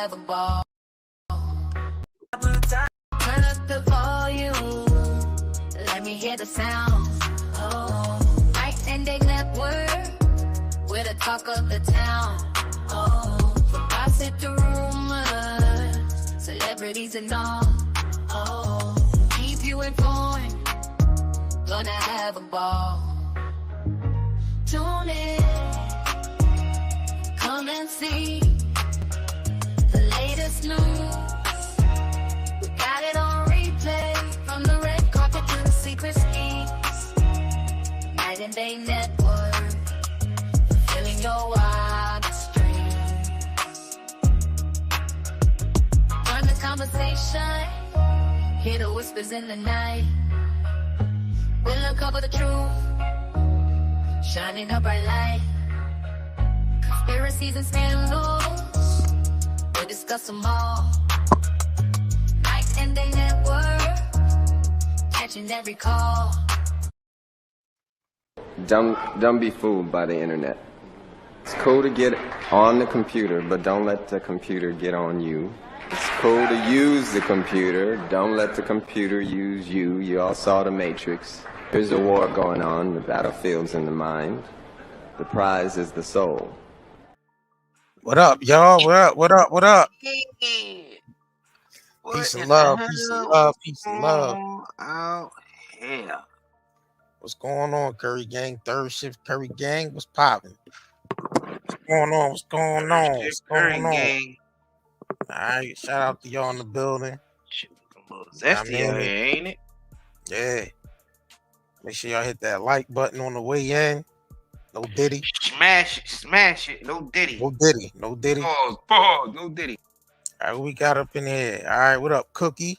have a ball. Turn up the volume. Let me hear the sound. Oh, Night and Day Network. We're the talk of the town. Oh, for gossip to rumors, celebrities and all. Oh, keep you informed. Gonna have a ball. Tune in. Come and see the latest news. We got it on replay. From the red carpet to the secret schemes. Night and Day Network. Filling your wildest dreams. Learn the conversation. Hear the whispers in the night. We'll uncover the truth. Shining a bright light. Conspiracies and scandals. We'll discuss them all. Night and Day Network. Catching every call. Don't be fooled by the internet. It's cool to get on the computer, but don't let the computer get on you. It's cool to use the computer. Don't let the computer use you. You all saw The Matrix. There's a war going on. The battlefield's in the mind. The prize is the soul. What up, y'all? What up? What up? What up? Peace and love. Peace and love. Peace and love. Oh, hell. What's going on, Curry Gang? Third shift Curry Gang. What's popping? What's going on? What's going on? What's going on? Gang. All right. Shout out to y'all in the building. Zesty out here, ain't it? Yeah. Make sure y'all hit that like button on the way in. No Diddy. Smash it. No Diddy. No Diddy. No Diddy. Pause. No Diddy. All right, what we got up in here? All right, what up, Cookie?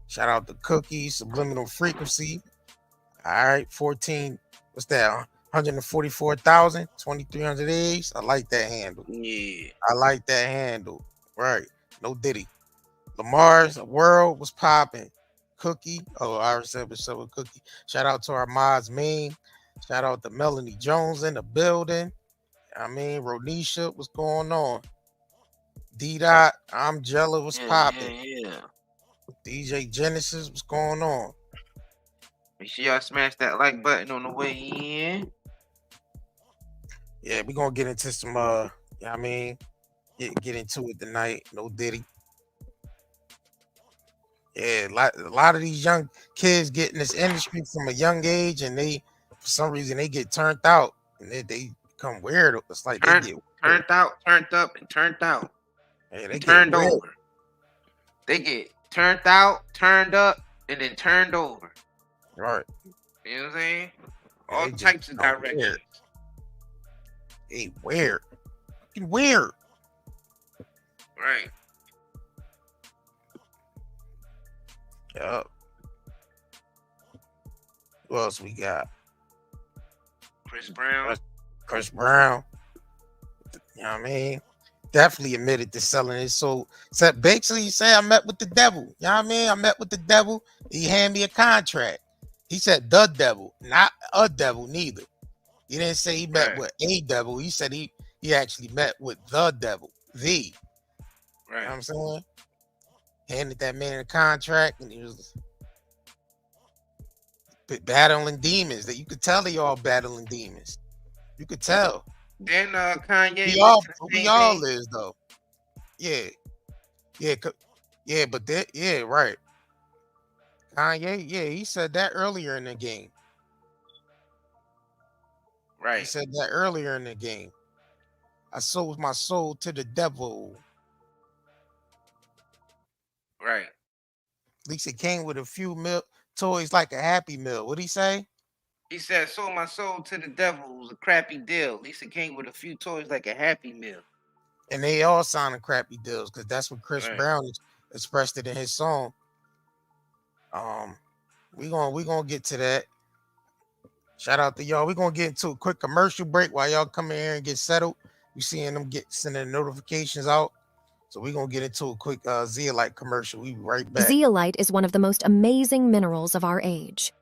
Shout out to Cookie, Subliminal Frequency. All right, 14. What's that? 144,000, 2,300 days. I like that handle. Yeah. I like that handle. Right. No Diddy. Lamar's World was popping. Cookie. Oh, I said what's up with Cookie. Shout out to our mods, main. Shout out to Melanie Jones in the building. I mean, Ronisha, what's going on? D-Dot, I'm Jella, what's popping? Yeah. DJ Genesis, what's going on? Make sure y'all smash that like button on the way in. Yeah, we're gonna get into some I mean, get into it tonight. No Diddy. Yeah, a lot of these young kids get in this industry from a young age, and they, for some reason, they get turned out, and they become weird. It's like they get turned out, turned up, and turned out. Hey, they turned get over. They get turned out, turned up, and then turned over. Right. You know what I'm saying? All types of directions. Hey, weird. Fucking weird. Right. Yup. Who else we got? Chris Brown. Chris Brown. You know what I mean? Definitely admitted to selling his soul. So basically, he said, I met with the devil. You know what I mean? I met with the devil. He handed me a contract. He said the devil, not a devil neither. He didn't say he met with a devil. He said he actually met with the devil. The. Right. You know what I'm saying? Handed that man a contract, and he was battling demons. That you could tell they all battling demons. You could tell. Then Kanye. We all is though. Yeah. But that, right. Kanye, he said that earlier in the game. Right. He said that earlier in the game. I sold my soul to the devil. Right. At least it came with a few toys like a Happy Meal. What'd he say? He said, sold my soul to the devil. It was a crappy deal. At least it came with a few toys like a Happy Meal. And they all sounded crappy deals because that's what Chris Brown expressed it in his song. We gonna get to that. Shout out to y'all. We're gonna get into a quick commercial break while y'all come in here and get settled. We seeing them sending notifications out. So we're going to get into a quick Zeolite commercial. We'll be right back. Zeolite is one of the most amazing minerals of our age.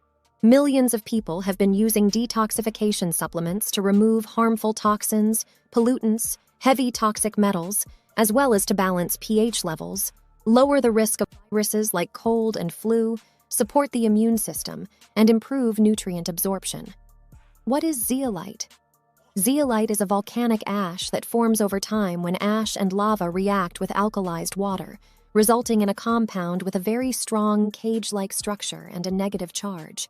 Millions of people have been using detoxification supplements to remove harmful toxins, pollutants, heavy toxic metals, as well as to balance pH levels, lower the risk of viruses like cold and flu, support the immune system, and improve nutrient absorption. What is zeolite? Zeolite is a volcanic ash that forms over time when ash and lava react with alkalized water, resulting in a compound with a very strong cage-like structure and a negative charge.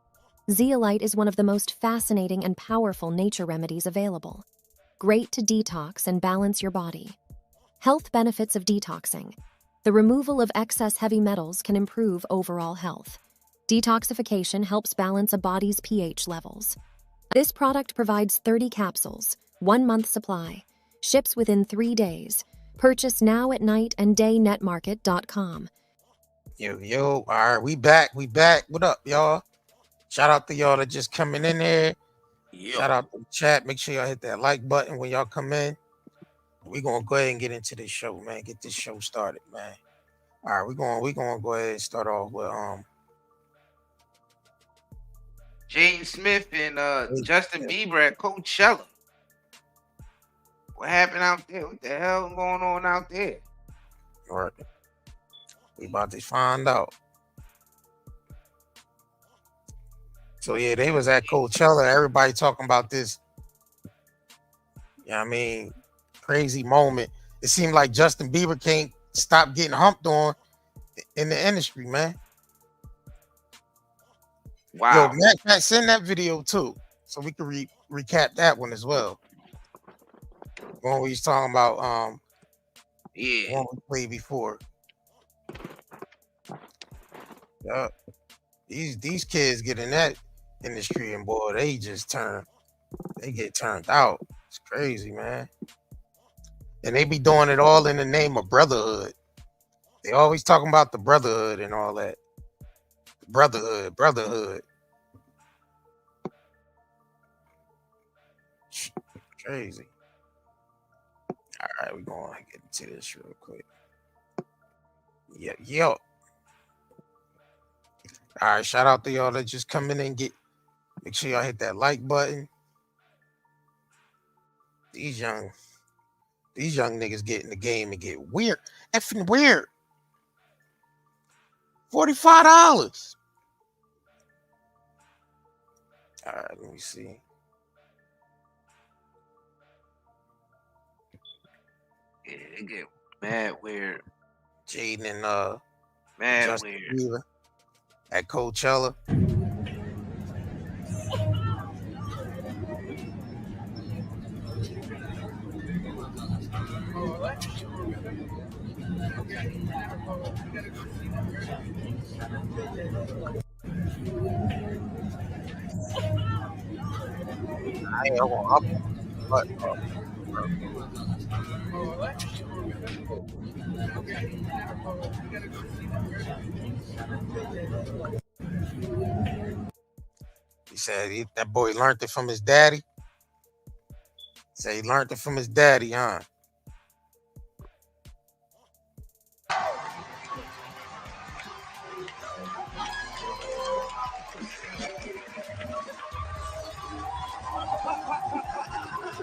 Zeolite is one of the most fascinating and powerful nature remedies available. Great to detox and balance your body. Health benefits of detoxing. The removal of excess heavy metals can improve overall health. Detoxification helps balance a body's pH levels. This product provides 30 capsules, 1 month supply, ships within 3 days. Purchase now at nightanddayNetmarket.com. Yo, all right, we back. What up, y'all? Shout out to y'all that just coming in there. Shout out to the chat. Make sure y'all hit that like button when y'all come in. We're gonna go ahead and get into this show, man. Get this show started, man. All right, we're gonna go ahead and start off with Jaden Smith and Justin Bieber at Coachella. What happened out there? What the hell going on out there? all right. We about to find out. So yeah, they was at Coachella. Everybody talking about this. I mean, crazy moment. It seemed like Justin Bieber can't stop getting humped on in the industry, man. Wow. Yo, Matt, send that video too, so we can recap that one as well. When we was talking about one we played before. Yeah, these kids get in that industry and boy, they get turned out. It's crazy, man. And they be doing it all in the name of brotherhood. They always talking about the brotherhood and all that. Brotherhood. Crazy. All right, we're going to get into this real quick. Yo. All right, shout out to y'all that just come in and make sure y'all hit that like button. These young niggas get in the game and get weird. Effing weird. $45. All right, let me see. Yeah, it get mad weird. Jaden and mad Justin weird. Bieber at Coachella. I ain't gonna up, but he said that boy learned it from his daddy. Say he learned it from his daddy, huh?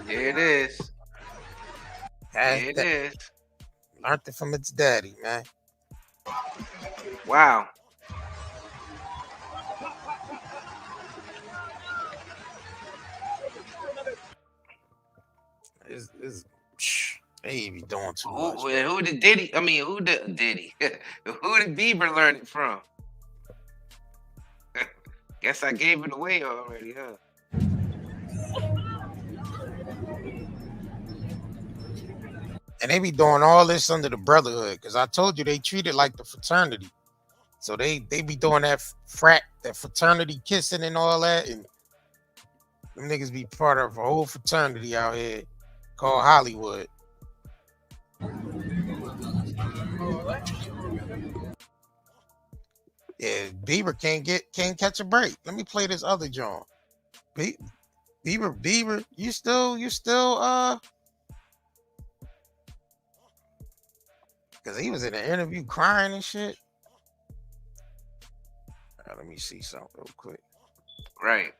There it is. There it is. Learned it from its daddy, man. Wow. They be doing too much. Who the Diddy? I mean, who the Diddy? Who the Bieber learned it from? Guess I gave it away already, huh? And they be doing all this under the Brotherhood, because I told you they treat it like the fraternity. So they be doing that fraternity kissing and all that, and them niggas be part of a whole fraternity out here called Hollywood. Yeah, Bieber can't catch a break. Let me play this other John. Bieber, you still because he was in an interview crying and shit. Let me see something real quick. Right.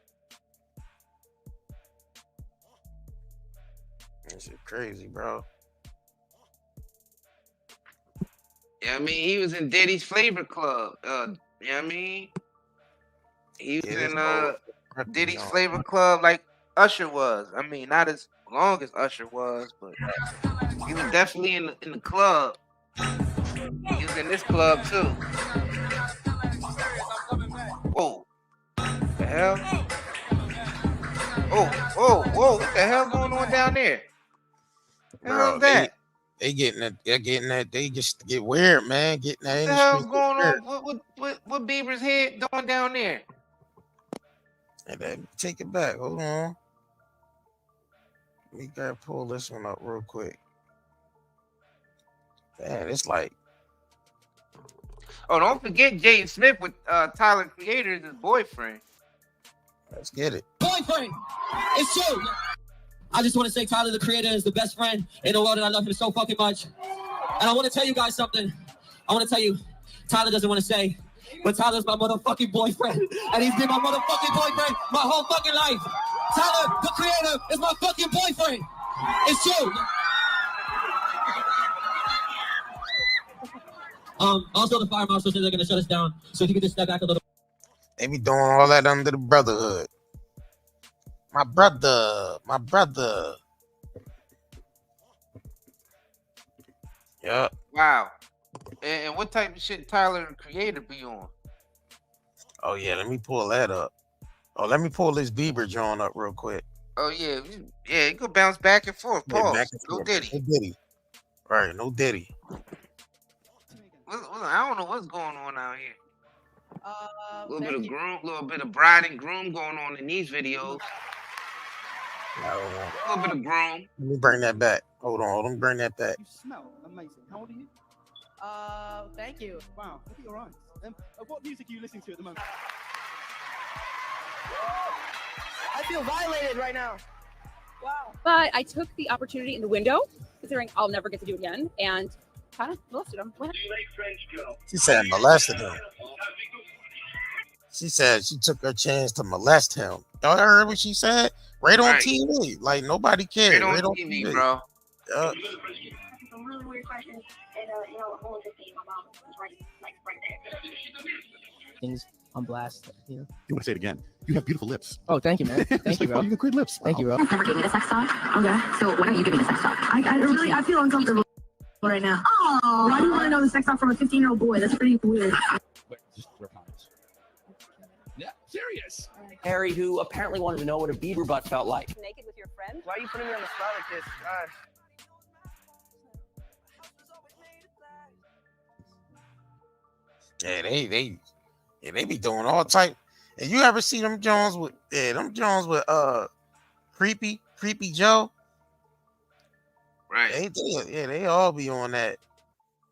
That shit crazy, bro. Yeah, I mean, he was in Diddy's Flavor Club. You know what I mean? He was in Diddy's Flavor Club like Usher was. I mean, not as long as Usher was, but he was definitely in the club. He was in this club too. Whoa. The hell? Whoa, what the hell going on down there? The hell is that? They getting that. They just get weird, man. Getting that. What the hell's going on? What Bieber's head doing down there? And take it back. Hold on. We gotta pull this one up real quick. Man, it's like. Oh, don't forget Jaden Smith with Tyler Creator as his boyfriend. Let's get it. Boyfriend, it's true. I just want to say Tyler the Creator is the best friend in the world, and I love him so fucking much. And I want to tell you guys something. I want to tell you, Tyler doesn't want to say, but Tyler's my motherfucking boyfriend, and he's been my motherfucking boyfriend my whole fucking life. Tyler the Creator is my fucking boyfriend. It's true. Also, the fire marshal said they're gonna shut us down, so if you could just step back a little. They be doing all that under the Brotherhood. My brother. Yeah. Wow. And what type of shit Tyler the Creator be on? Oh yeah, let me pull that up. Oh, let me pull this Bieber joint up real quick. Oh yeah, it could bounce back and forth. Pause. Back and forth. No Diddy. No Diddy. Right, no Diddy. I don't know what's going on out here. A little bit of groom, a little bit of bride and groom going on in these videos. A little bit of groom. Let me bring that back. Hold on, let me bring that back. You smell amazing. How old are you? Thank you. Wow, look at your eyes. What music are you listening to at the moment? I feel violated right now. Wow. But I took the opportunity in the window, considering I'll never get to do it again, and kind of molested him. She said molested him. She said she took her chance to molest him. Y'all heard what she said? Right on TV. Like nobody cared. Right on TV, bro. Some really weird questions, and I wanted to see my mom was right there. Things on blast. You want to say it again? You have beautiful lips. Oh, thank you, man. Thank you, bro. You got great lips. Thank you, bro. You've never gave me the sex talk? Okay, so why don't you give me the sex talk? I feel uncomfortable right now. Oh, why do you want to know the sex talk from a 15-year-old boy? That's pretty weird. Yeah, serious. Harry, who apparently wanted to know what a Bieber butt felt like. Naked with your friend? Why are you putting me on the spot like this? Yeah, they be doing all type. And you ever see them Jones with creepy Joe? Right. They all be on that.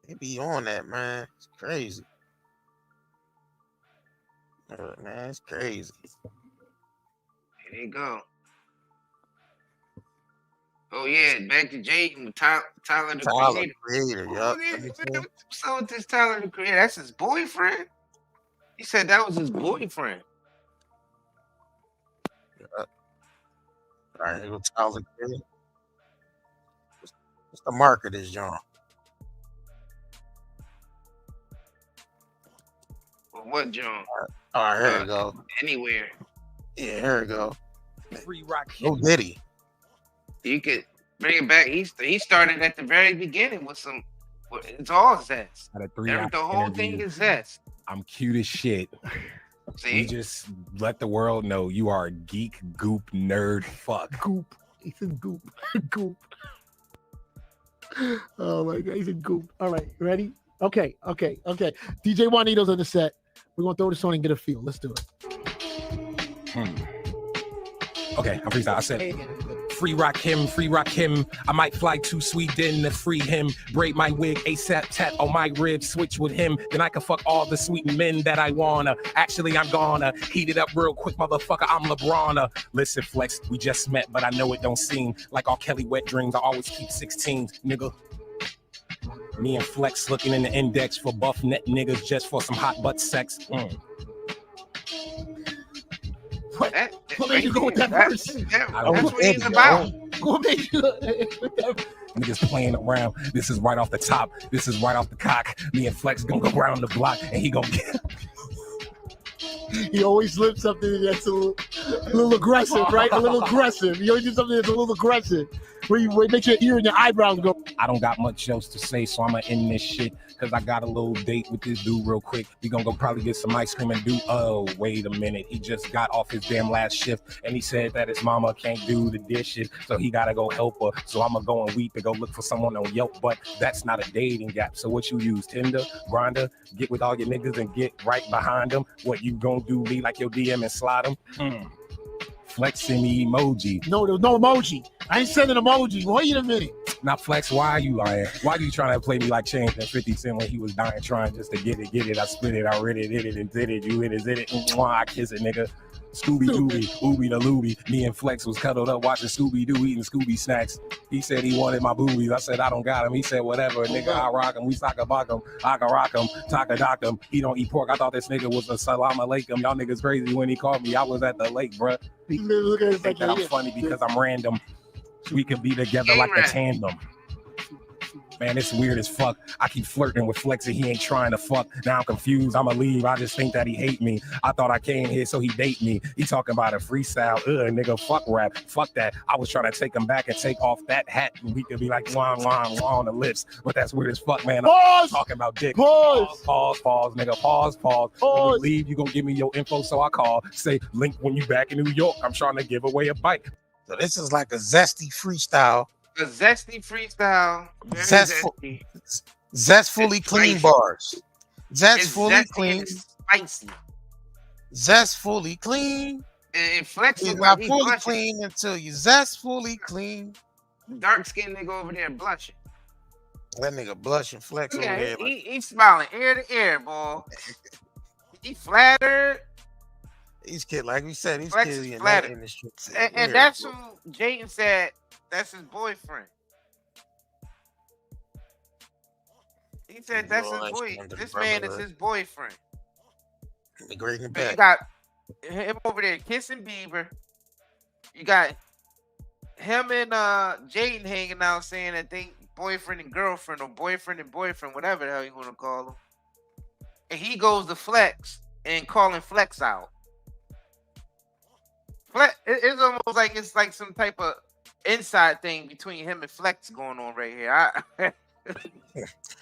They be on that, man. It's crazy. Man, it's crazy. There you go. Oh yeah, back to Jaden with Tyler the Creator. Yup. So with this Tyler the Creator, that's his boyfriend. He said that was his boyfriend. All right, here goes Tyler the Creator. What's the mark of this John? Well, what John? All right, here we go. Anywhere. Yeah, here we go. Free rock. No Diddy. You could bring it back. He started at the very beginning with some. It's all zest. The whole thing is zest. I'm cute as shit. See? You just let the world know you are a geek, goop, nerd, fuck. Goop. He's a goop. Goop. Oh my God, he's a goop. All right, ready? Okay. DJ Juanito's on the set. We're gonna throw this on and get a feel. Let's do it. Okay, I'm freestyle. I said, free rock him. I might fly to Sweden to free him. Braid my wig, ASAP tat on my ribs, switch with him. Then I can fuck all the sweet men that I wanna. Actually, I'm gonna heat it up real quick, motherfucker. I'm LeBron. Listen, Flex, we just met, but I know it don't seem like all Kelly wet dreams. I always keep 16, nigga. Me and Flex looking in the index for buff net niggas just for some hot butt sex. What made you go with that verse? That's what he's about. What made you? Niggas playing around. This is right off the top. This is right off the cock. Me and Flex gonna go around the block, and he gonna get. He always slips something that's a little aggressive, right? A little aggressive. He always do something that's a little aggressive. Where it makes your ear and your eyebrows go. I don't got much else to say, so I'm gonna end this shit because I got a little date with this dude real quick. We gonna go probably get some ice cream and do. Oh, wait a minute. He just got off his damn last shift and he said that his mama can't do the dishes, so he gotta go help her. So I'm gonna go and weep and go look for someone on Yelp, but that's not a dating app. So what you use? Tinder, Grindr, get with all your niggas and get right behind them. What you gonna do? Be like your DM and slide them? Flex send me emoji. No, there's no emoji. I ain't sending emoji. Wait a minute. Now, Flex, why are you lying? Why are you trying to play me like Change and 50 Cent when he was dying trying just to get it? I spit it, I read it, did it, and did it. You hit it, did it. Mwah, I kiss it, nigga. Scooby-Dooby, Ooby the Looby. Me and Flex was cuddled up watching Scooby-Doo eating Scooby snacks. He said he wanted my boobies. I said, I don't got him. He said, whatever, nigga, I rock him. We sock a buck him. I can rock him. Taka dock him. He don't eat pork. I thought this nigga was a salam alaikum. Y'all niggas crazy when he called me. I was at the lake, bruh. Look at Think that I'm funny because I'm random. We can be together like a tandem. Man, it's weird as fuck. I keep flirting with Flex and he ain't trying to fuck. Now I'm confused. I'ma leave. I just think that he hate me. I thought I came here so he date me. He talking about a freestyle. Nigga, fuck rap. Fuck that. I was trying to take him back and take off that hat. And we could be like, wah, wah, wah on the lips. But that's weird as fuck, man. Pause. I'm talking about dick. Pause. Pause, nigga. Pause. When you leave, you gonna give me your info, so I call. Say, link when you back in New York. I'm trying to give away a bike. So this is like a zesty freestyle. A zesty freestyle. Zestfully clean spicy. bars. It's Zestfully zesty clean. and it's spicy. Zestfully clean. And Flex It's is not like fully blushing. clean until you zestfully clean. Dark skinned nigga over there blushing. That nigga blushing Flex over Yeah, there. Like, he's smiling ear to ear, boy. He flattered. these kids, like we said, these Flex kids is in that flattered. industry. And that's who Jaden said that's his boyfriend. He said that's his boy. This man is his boyfriend. The great and But you bad. got him over there kissing Bieber. You got him and Jaden hanging out saying that they boyfriend and girlfriend or boyfriend and boyfriend, whatever the hell you want to call them. And he goes to Flex and calling Flex out. Flex, it's almost like it's like some type of inside thing between him and Flex going on right here.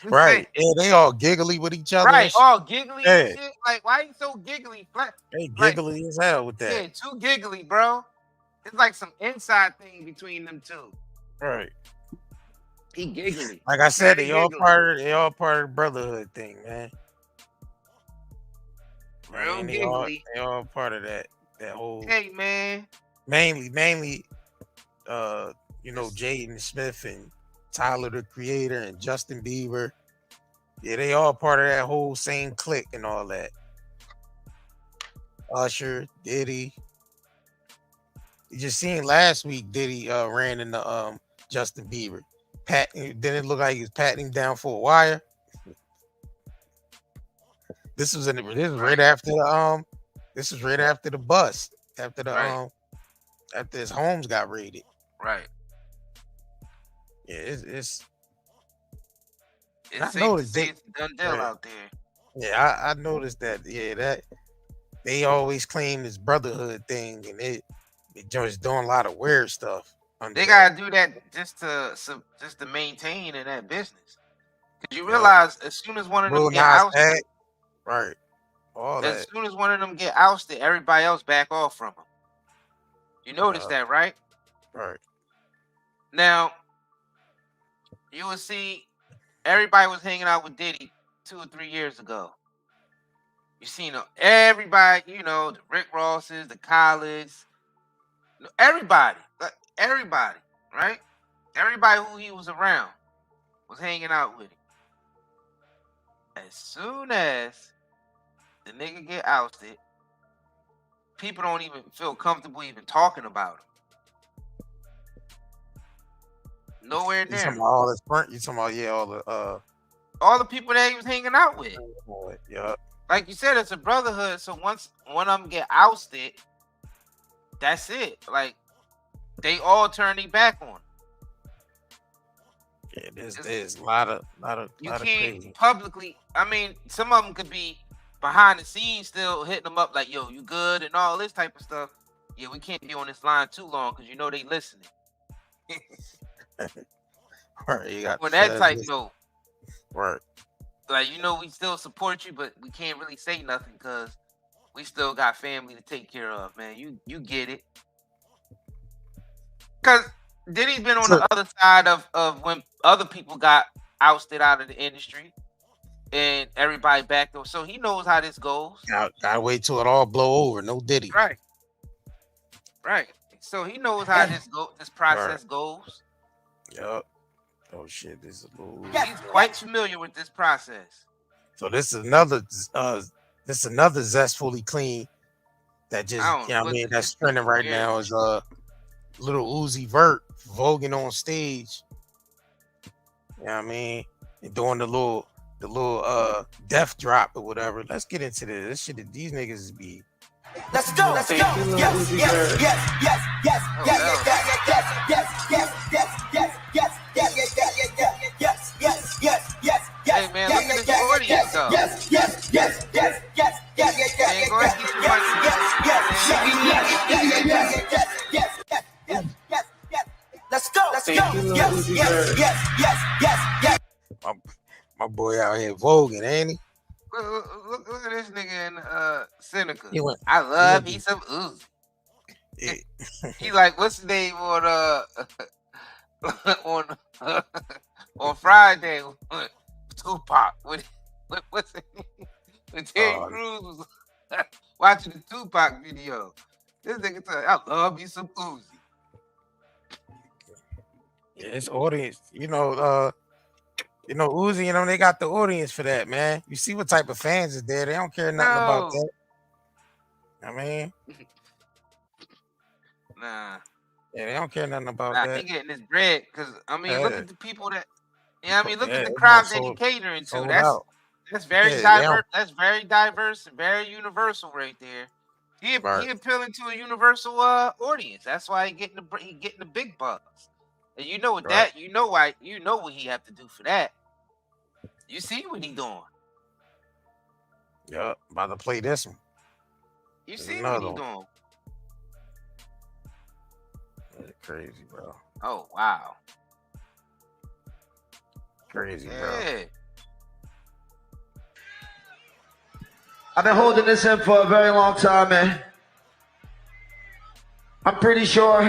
Right. Yeah, they all giggly with each other. Right, all giggly Yeah. and shit. Like, why you so giggly? Flex? They Like, giggly as hell with that. yeah, too giggly, bro. It's like some inside thing between them two. Right. He giggly. Like I said, Very they all giggly. part of the brotherhood thing, man. Real They all giggly. part of that whole Hey, man. mainly Jaden Smith and Tyler the Creator and Justin Bieber. Yeah, they all part of that whole same clique and all that. Usher, Diddy. You just seen last week Diddy ran into Justin Bieber. Didn't it look like he was patting him down for a wire? This was right after the bust. After the Right. after his homes got raided. Right. Yeah, it's It's I safe to noticed say they- it's a done deal Right. out there. yeah, I noticed that. Yeah, that they always claim this brotherhood thing, and it just doing a lot of weird stuff. under They that. gotta do that just to maintain in that business. Cause you realize as soon as one of them Lil get Nas ousted, X, right? All as that. soon as one of them get ousted, everybody else back off from them. You notice Yeah. that, right? Right. Now, you will see everybody was hanging out with Diddy 2 or 3 years ago. You seen everybody, the Rick Rosses, the Collards, everybody, right? Everybody who he was around was hanging out with him. As soon as the nigga get ousted, people don't even feel comfortable even talking about him. Nowhere You near talking him. about all this burnt? You talking about All the people that he was hanging out with. yeah. Like you said, it's a brotherhood. So once one of them get ousted, that's it. Like they all turn their back on him. Yeah, there's a lot of You crazy. can't publicly. I mean, some of them could be behind the scenes still hitting them up like, "Yo, you good?" and all this type of stuff. Yeah, we can't be on this line too long because you know they listening. Right, you got On that type this- note, right. like you know we still support you, but we can't really say nothing because we still got family to take care of, man. You get it. Because Diddy's been on the other side of when other people got ousted out of the industry and everybody back though. So he knows how this goes. Gotta wait till it all blow over. No Diddy. Right. Right. So he knows how this process goes. Yup. Oh shit, this is a little. He's quite familiar with this process. So this is another zestfully clean that just that's trending right now is little Uzi Vert voguing on stage. You know what I mean? And doing the little death drop or whatever. Let's get into this. This shit, these niggas be. Let's go. Let's go. Yes, yes, yes, yes, yes, yes, yes, yes, yes, yes, yes, yes, yes, yes, yes, yes. Hey man, look at this audience though. Yes, yes, yes, yes, yes, yes, yes, yes, go ahead, let's go. Let's go. Yes, yes, yes, yes, yes, yes. My boy out here voguing, ain't he? Look at this nigga in Seneca. Went, I love me some Uzi. He like, what's the name on on Friday? Tupac. What's it? When Terry Crews was watching the Tupac video. This nigga said, I love me some Uzi. Yeah, it's audience. Uzi, they got the audience for that, man. You see what type of fans is there. They don't care nothing about that. I mean, nah. Yeah, they don't care nothing about that. He getting his bread because look at the people that. Look at the it's crowds not that he catering to. sold That's out. that's very diverse. That's very diverse and very universal right there. He appealing to a universal audience. That's why he getting the big bucks. And you know what that you know what he have to do for that. You see what he doing. Yup, about to play this one. You see what he doing. That's crazy, bro. Oh wow. Crazy, bro. I've been holding this in for a very long time, man. I'm pretty sure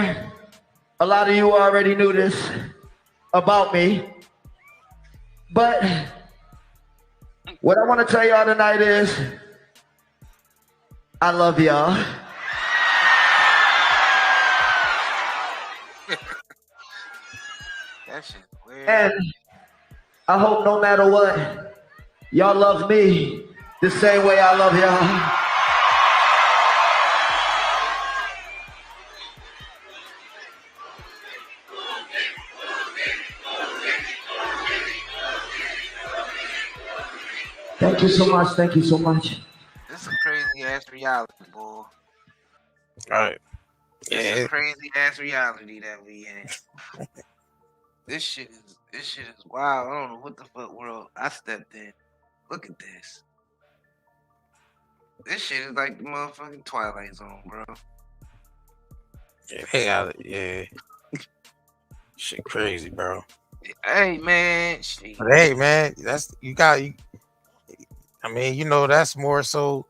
a lot of you already knew this about me. But what I want to tell y'all tonight is I love y'all. That shit weird. And I hope no matter what, y'all love me the same way I love y'all. Thank you so much. Thank you so much. This is a crazy ass reality, boy. All right. It's a crazy ass reality that we in. This shit is wild. I don't know what the fuck world I stepped in. Look at this. This shit is like the motherfucking Twilight Zone, bro. Yeah, they got it. Yeah. Shit crazy, bro. Hey man. But hey man, that's that's more so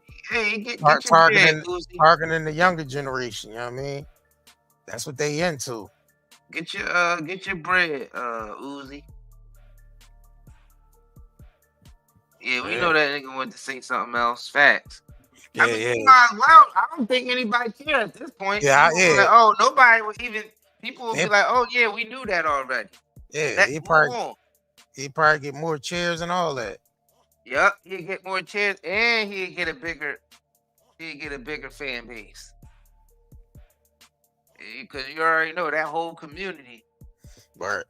targeting the younger generation, you know what I mean? That's what they into. Get your bread, Uzi. Yeah, we know that nigga wanted to say something else. Facts. Yeah, I don't think anybody cares at this point. Yeah, like, oh, nobody would even. People will be like, oh yeah, we knew that already. Yeah, he probably get more chairs and all that. Yep, he'd get more chairs and he'd get a bigger fan base. Because you already know that whole community. Right.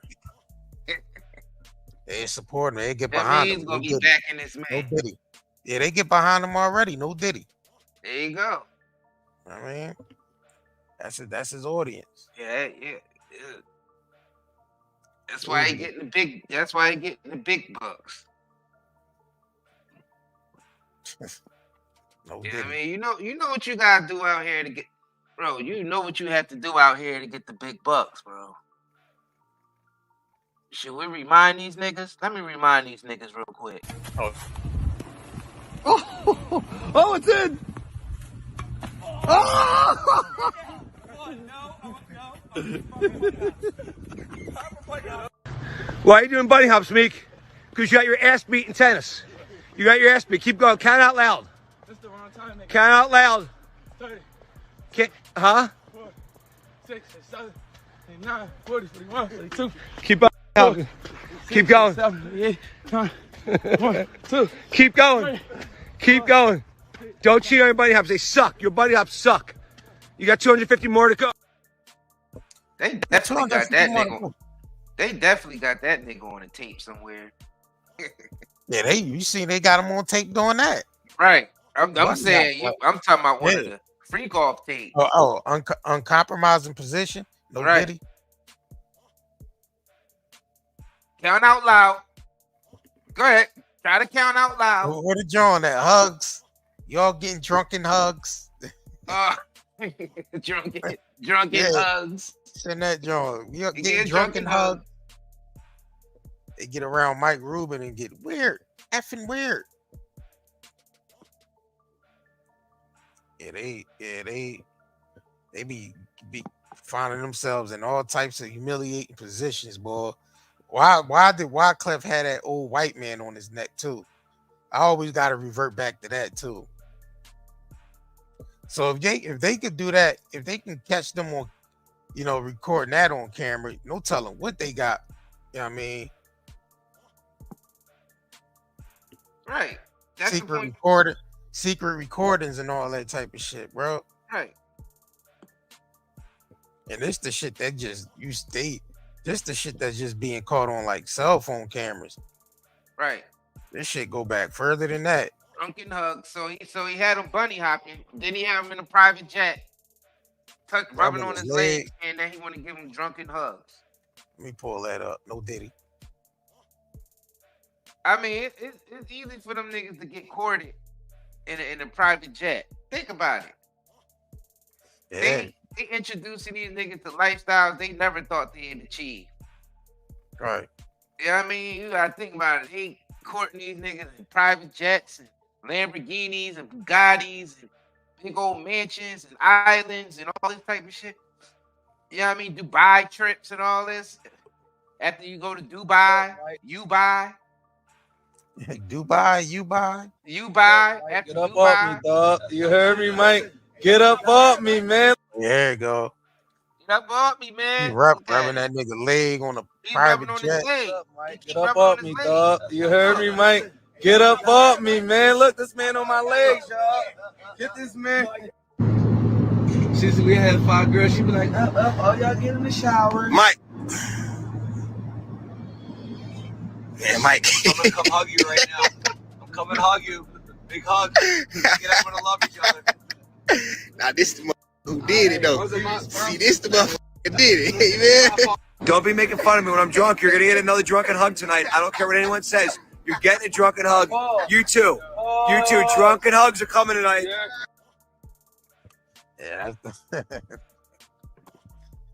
They support him. They get That behind means him. gonna be backing this man. No Diddy. Yeah, they get behind him already. No Diddy. There you go. I mean, that's his audience. Yeah. That's why he getting the big. That's why he getting the big bucks. No, I mean, you know what you gotta do out here to get, bro. You know what you have to do out here to get the big bucks, bro. Should we remind these niggas? Let me remind these niggas real quick. Oh, it's in. Oh! Why are you doing bunny hops, Meek? Because you got your ass beat in tennis. You got your ass beat. Keep going. Count out loud. That's the wrong time, nigga. Count out loud. 30. Huh? 4, 6, 7, 8, 9, 40, 41, 42. Keep up. Keep going. 7, 8, 9, 1, 2. Keep going. Keep going. Don't cheat on your bunny hops. They suck. Your bunny hops suck. You got 250 more to go. They definitely got that nigga. They definitely got that nigga on a tape somewhere. Yeah, you see, they got him on tape doing that. Right. I'm saying, I'm talking about one of the freak off tapes. Uncompromising position. No right. Diddy. Count out loud. Go ahead. Try to count out loud. What did John at? Hugs. Y'all getting drunken hugs. Drunken hugs. Send that John. You getting drunken hugs. They get around Mike Rubin and get weird. Effing weird. They be finding themselves in all types of humiliating positions, boy. Why did Wyclef have that old white man on his neck too? I always got to revert back to that too. So if they could do that, if they can catch them on, recording that on camera, no telling what they got. You know what I mean? Right. That's secret recordings and all that type of shit, bro. Right. And this the shit that this the shit that's just being caught on like cell phone cameras. Right. This shit go back further than that. Drunken hugs. So he had him bunny hopping. Then he had him in a private jet, rubbing on his legs, and then he want to give him drunken hugs. Let me pull that up. No Diddy. I mean, it's easy for them niggas to get courted in a private jet. Think about it. Yeah. They introducing these niggas to lifestyles they never thought they'd achieve. Right. You know what I mean? You gotta think about it. They courting these niggas in private jets and Lamborghinis and Bugattis and big old mansions and islands and all this type of shit. You know what I mean? Dubai trips and all this. After you go to Dubai, you buy. Dubai, you buy. You buy. After Get up Dubai. off me, dog. You heard me, Mike? Get up off me, man. There you go. Get up off me, man. He rubbing that nigga leg on a private jet. Get up off me, dog. You heard me, Mike? Get up off me, man. Look, this man on my legs, y'all. Get this man. Since we had 5 girls, she be like, up, all y'all get in the shower. Mike. Yeah, Mike. I'm gonna come hug you right now. I'm coming to hug you. Big hug. Get everyone to love each other. Now this the motherfucker who did it though. See, this the motherfucker did it, man. Don't be making fun of me when I'm drunk. You're gonna get another drunken hug tonight. I don't care what anyone says. You're getting a drunken hug. You too. You too. Drunken hugs are coming tonight. Yeah,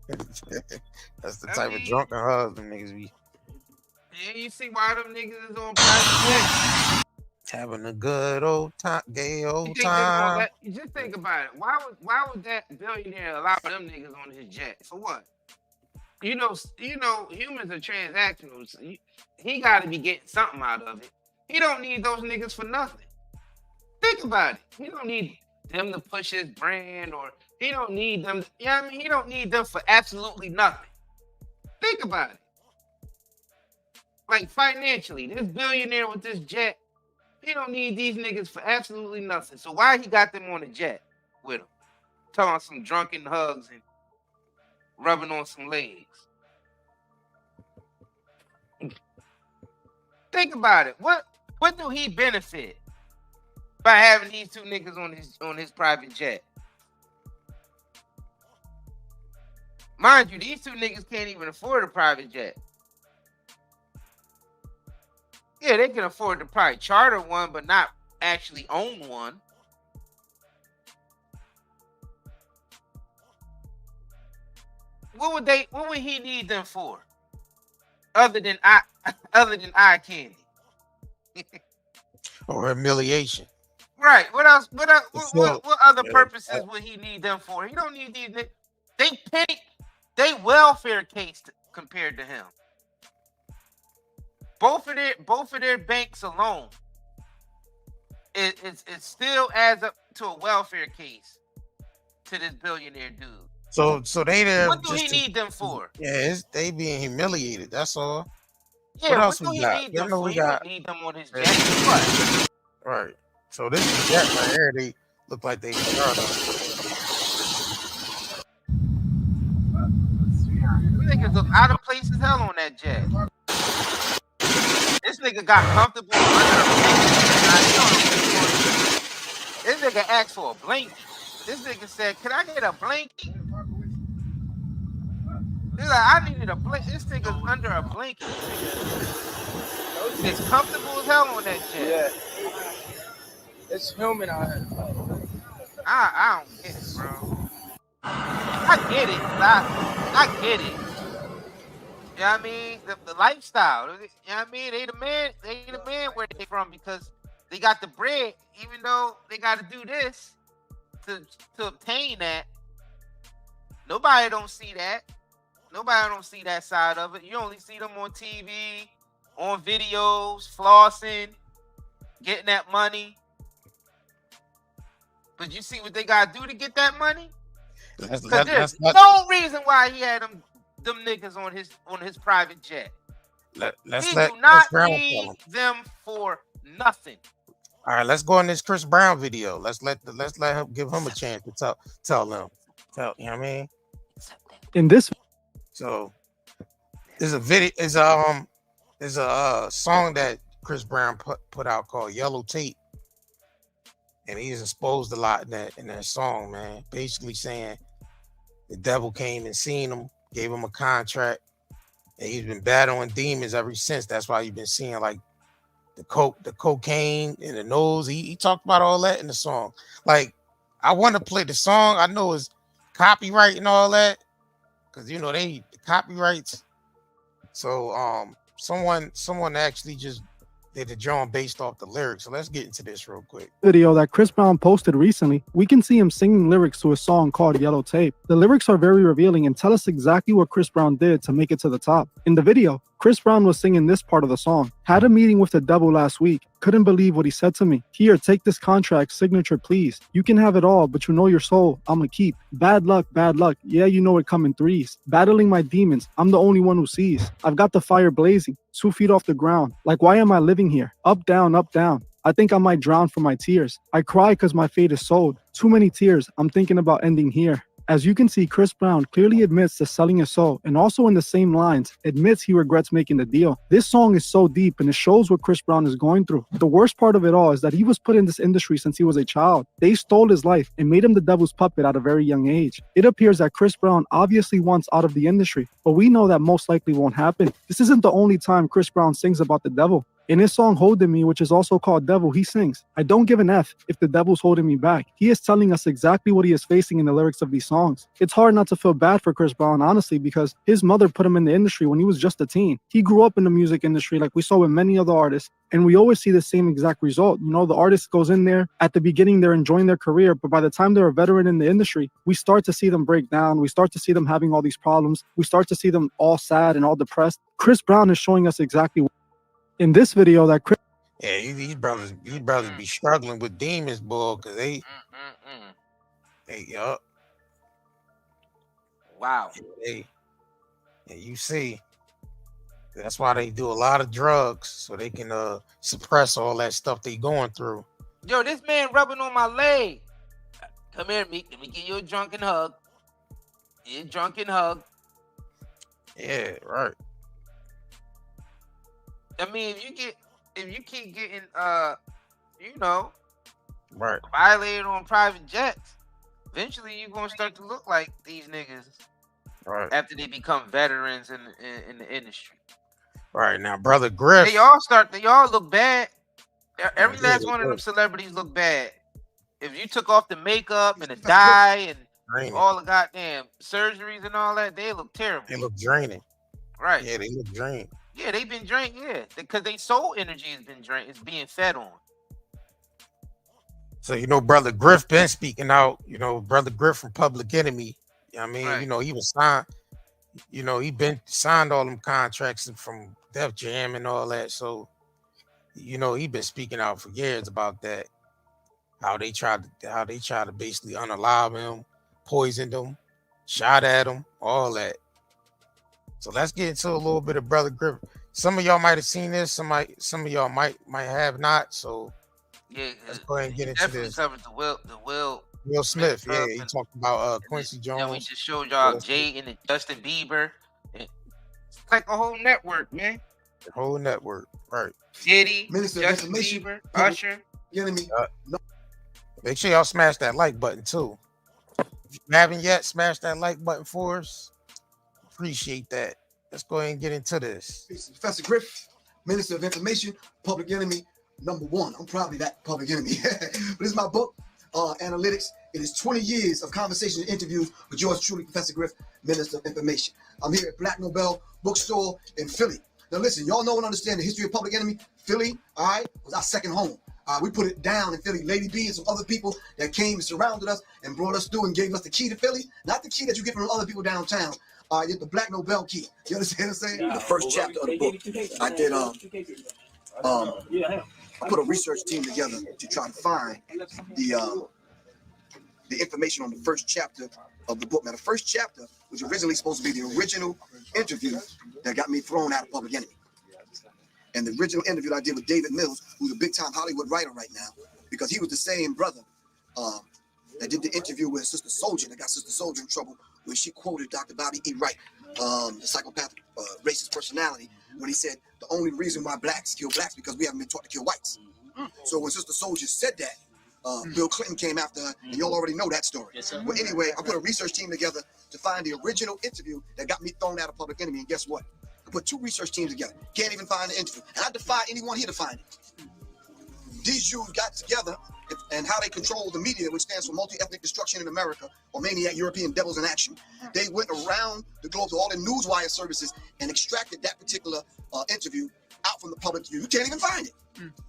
that's the type of drunken hugs them niggas be. Yeah, you see why them niggas is on private jet? Having a good old time, gay old time. Just think about it. Why would that billionaire allow them niggas on his jet? For what? You know, humans are transactional. So he got to be getting something out of it. He don't need those niggas for nothing. Think about it. He don't need them to push his brand, or he don't need them. You know what I mean? He don't need them for absolutely nothing. Think about it. Like financially, this billionaire with this jet, he don't need these niggas for absolutely nothing. So why he got them on a jet with him? Talking about some drunken hugs and rubbing on some legs. Think about it. What do he benefit by having these two niggas on his private jet? Mind you, these two niggas can't even afford a private jet. Yeah, they can afford to probably charter one, but not actually own one. What would he need them for? Other than eye candy. Or humiliation. Right. What else? So, What other purposes would he need them for? He don't need these. They paint they welfare case compared to him. Both of their banks alone, it still adds up to a welfare case to this billionaire dude. So they there. What do he need them for? Yeah, they being humiliated. That's all. Yeah, what else do we he got? need Y'all them know for? we He got. don't need them on his jet. What? Right. So this is jet right here. They look like they started. Niggas look out of place as hell on that jet. This nigga got comfortable under a blanket. This nigga asked for a blanket. This nigga said, "Can I get a blanket?" He's like, "I needed a blanket." This nigga's under a blanket. It's comfortable as hell on that jet. Yeah. It's humid out here. I don't get it, bro. I get it. I get it. You know what I mean? The lifestyle. You know what I mean? They the man where they from because they got the bread, even though they got to do this to obtain that. Nobody don't see that. Nobody don't see that side of it. You only see them on TV, on videos, flossing, getting that money. But you see what they got to do to get that money? Because there's no reason why he had them niggas on his private jet. He do not need them for nothing. All right, let's go on this Chris Brown video. Let's let him give him a chance to tell them. You know what I mean? In this, so there's a video. There's a song that Chris Brown put out called Yellow Tape, and he's exposed a lot in that song, man. Basically saying the devil came and seen him, gave him a contract, and he's been battling demons ever since. That's why you've been seeing like the cocaine in the nose. He talked about all that in the song. Like, I want to play the song. I know it's copyright and all that, because you know the copyrights. So someone actually just did the drawing based off the lyrics. So let's get into this real quick. Video that Chris Brown posted recently, we can see him singing lyrics to a song called Yellow Tape. The lyrics are very revealing and tell us exactly what Chris Brown did to make it to the top. In the video, Chris Brown was singing this part of the song. Had a meeting with the devil last week. Couldn't believe what he said to me. Here, take this contract, signature please. You can have it all, but you know your soul, I'ma keep. Bad luck, yeah, you know it come in threes. Battling my demons, I'm the only one who sees. I've got the fire blazing, 2 feet off the ground. Like, why am I living here? Up, down, up, down. I think I might drown from my tears. I cry cause my fate is sold. Too many tears, I'm thinking about ending here. As you can see, Chris Brown clearly admits to selling his soul, and also in the same lines, admits he regrets making the deal. This song is so deep, and it shows what Chris Brown is going through. The worst part of it all is that he was put in this industry since he was a child. They stole his life and made him the devil's puppet at a very young age. It appears that Chris Brown obviously wants out of the industry, but we know that most likely won't happen. This isn't the only time Chris Brown sings about the devil. In his song Holding Me, which is also called Devil, he sings, I don't give an F if the devil's holding me back. He is telling us exactly what he is facing in the lyrics of these songs. It's hard not to feel bad for Chris Brown, honestly, because his mother put him in the industry when he was just a teen. He grew up in the music industry like we saw with many other artists, and we always see the same exact result. You know, the artist goes in there, at the beginning they're enjoying their career, but by the time they're a veteran in the industry, we start to see them break down. We start to see them having all these problems. We start to see them all sad and all depressed. Chris Brown is showing us exactly what in this video that Chris... Yeah, these brothers be struggling with demons, boy, because they yup. Wow. And you see, that's why they do a lot of drugs, so they can suppress all that stuff they going through. Yo, this man rubbing on my leg. Come here, Meek. Let me give you a drunken hug. Yeah, drunken hug. Yeah, right. I mean, if you keep getting right, violated on private jets, eventually you're gonna start to look like these niggas. Right. After they become veterans in the industry. Right now, brother Griff. They all look bad. Every Yeah, last they one of them look celebrities look bad. If you took off the makeup and the dye and draining. all the goddamn surgeries and all that, they look terrible. They look draining. Right. Yeah, they look drained. Yeah, they've been drained. Yeah, because their soul energy has been drained. It's being fed on. So brother Griff been speaking out. Brother Griff from Public Enemy. I mean, Right. he was signed. He been signed all them contracts from Def Jam and all that. So, he been speaking out for years about that. How they tried to basically unalive him, poisoned him, shot at him, all that. So let's get into a little bit of brother Griff. Some of y'all might have seen this. Some of y'all might have not. So Yeah, let's go ahead and get into definitely this. covered the Will Smith, yeah, stuff he and- talked about Quincy Jones. Then we just showed y'all Jaden and Justin Bieber. It's like a whole network, man. The whole network, right? Diddy, Minister of Justin Information, Bieber, Public Usher. Enemy. Make sure y'all smash that like button too. If you haven't yet, smash that like button for us. Appreciate that. Let's go ahead and get into this. Professor Griff, Minister of Information, Public Enemy #1. I'm probably that Public Enemy. But this is my book, Analytics. It is 20 years of conversation and interviews with yours truly, Professor Griff, Minister of Information. I'm here at Black Nobel Bookstore in Philly. Now listen, y'all know and understand the history of Public Enemy. Philly, all right, was our second home. We put it down in Philly. Lady B and some other people that came and surrounded us and brought us through and gave us the key to Philly. Not the key that you get from other people downtown. The Black Nobel key. You understand what I'm saying? The first chapter of the book, I did I put a research team together to try to find the information on the first chapter of the book. Now, the first chapter was originally supposed to be the original interview that got me thrown out of Public Enemy. And the original interview that I did with David Mills, who's a big-time Hollywood writer right now, because he was the same brother that did the interview with Sister Soldier, that got Sister Soldier in trouble when she quoted Dr. Bobby E. Wright, the psychopathic racist personality, when he said the only reason why blacks kill blacks because we haven't been taught to kill whites. So when Sister Soldier said that, Bill Clinton came after her, and y'all already know that story. Yes, well, anyway, I put a research team together to find the original interview that got me thrown out of Public Enemy, and guess what? I put 2 research teams together. Can't even find the interview. And I defy anyone here to find it. These Jews got together and how they control the media, which stands for multi-ethnic destruction in America, or maniac European devils in action. They went around the globe to all the newswire services and extracted that particular interview out from the public view. You can't even find it.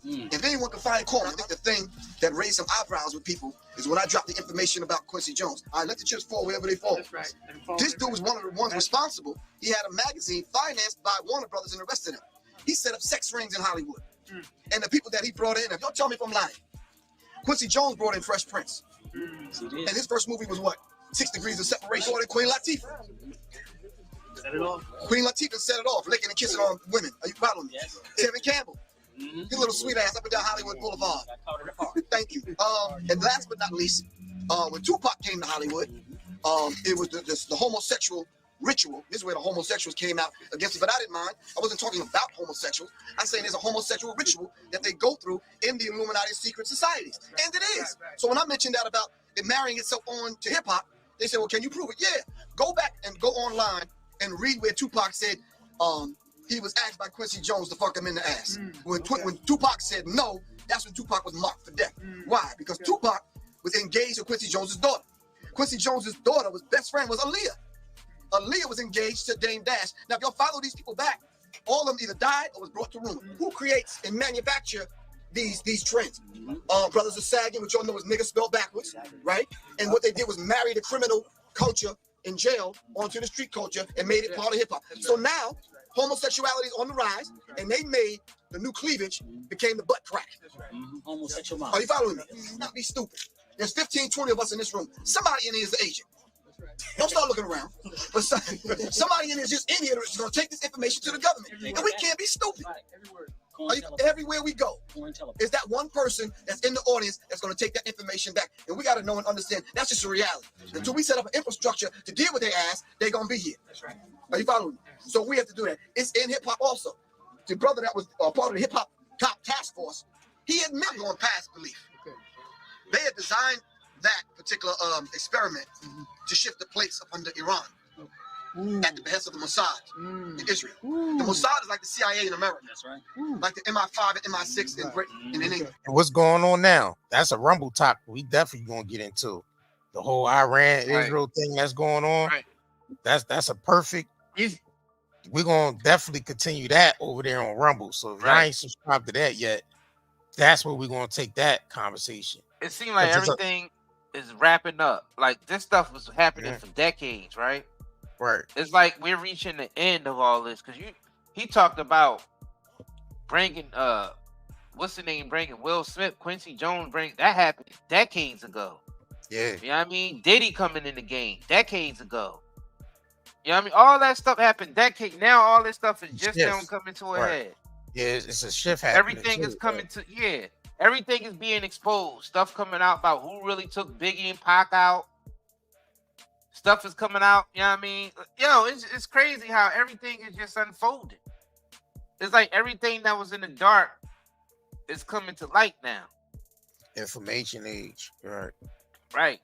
If anyone can find it, call me. I think the thing that raised some eyebrows with people is when I dropped the information about Quincy Jones. I let the chips fall wherever they fall. That's right. This dude was one of the ones responsible. He had a magazine financed by Warner Brothers and the rest of them. He set up sex rings in Hollywood. And the people that he brought in, if y'all tell me if I'm lying, Quincy Jones brought in Fresh Prince. And his first movie was what? 6 Degrees of Separation. Or Queen Latifah. Set it off. Queen Latifah set it off, licking and kissing on women. Are you following me? Yes, Tevin Campbell. Your little sweet ass up and down Hollywood Boulevard. Thank you. And last but not least, when Tupac came to Hollywood, it was the homosexual ritual. This is where the homosexuals came out against it, but I didn't mind. I wasn't talking about homosexuals. I'm saying there's a homosexual ritual that they go through in the Illuminati secret societies. And it is. So when I mentioned that about it marrying itself on to hip hop, they said, well, can you prove it? Yeah. Go back and go online and read where Tupac said he was asked by Quincy Jones to fuck him in the ass. When Tupac said no, that's when Tupac was marked for death. Why? Because Tupac was engaged with Quincy Jones's daughter. Quincy Jones's daughter was best friend was Aaliyah. Aaliyah was engaged to Dame Dash. Now, if y'all follow these people back, all of them either died or was brought to ruin. Who creates and manufacture these trends? Brothers of Sagging, which y'all know is nigga spelled backwards, right? And what they did was marry the criminal culture in jail onto the street culture and made it part of hip hop. So now homosexuality is on the rise, and they made the new cleavage became the butt crack. Homosexual mom. Are you following me? Not be stupid. There's 15, 20 of us in this room. Somebody in here is the agent. Don't start looking around. But somebody in here is just in here that's going to take this information to the government. And we can't be stupid. Everywhere we go, is that one person that's in the audience that's going to take that information back. And we got to know and understand that's just a reality. Until we set up an infrastructure to deal with their ass, they're going to be here. Are you following me? So we have to do that. It's in hip hop also. The brother that was part of the hip hop top task force, he admitted going past belief. They had designed that particular experiment to shift the plates up under Iran. at the behest of the Mossad in Israel. The Mossad is like the CIA in America. That's right. Like the MI5 and MI6 in Britain and in England. And what's going on now? That's a rumble topic we definitely gonna get into. The whole Iran Israel thing that's going on. Right. That's a perfect. We're gonna definitely continue that over there on Rumble. So if y'all ain't subscribed to that yet, that's where we're gonna take that conversation. It seemed like everything is wrapping up. Like this stuff was happening for decades, right? Right. It's like we're reaching the end of all this because he talked about bringing what's the name? Bringing Will Smith, Quincy Jones, that happened decades ago. Yeah. You know what I mean? Diddy coming in the game decades ago. You know what I mean? All that stuff happened decades. Now all this stuff is just now coming to a head. Yeah, it's a shift happening. Everything is coming to everything is being exposed. Stuff coming out about who really took Biggie and Pac out. Stuff is coming out. You know what I mean? Yo, it's crazy how everything is just unfolding. It's like everything that was in the dark is coming to light now. Information age. Right. Right.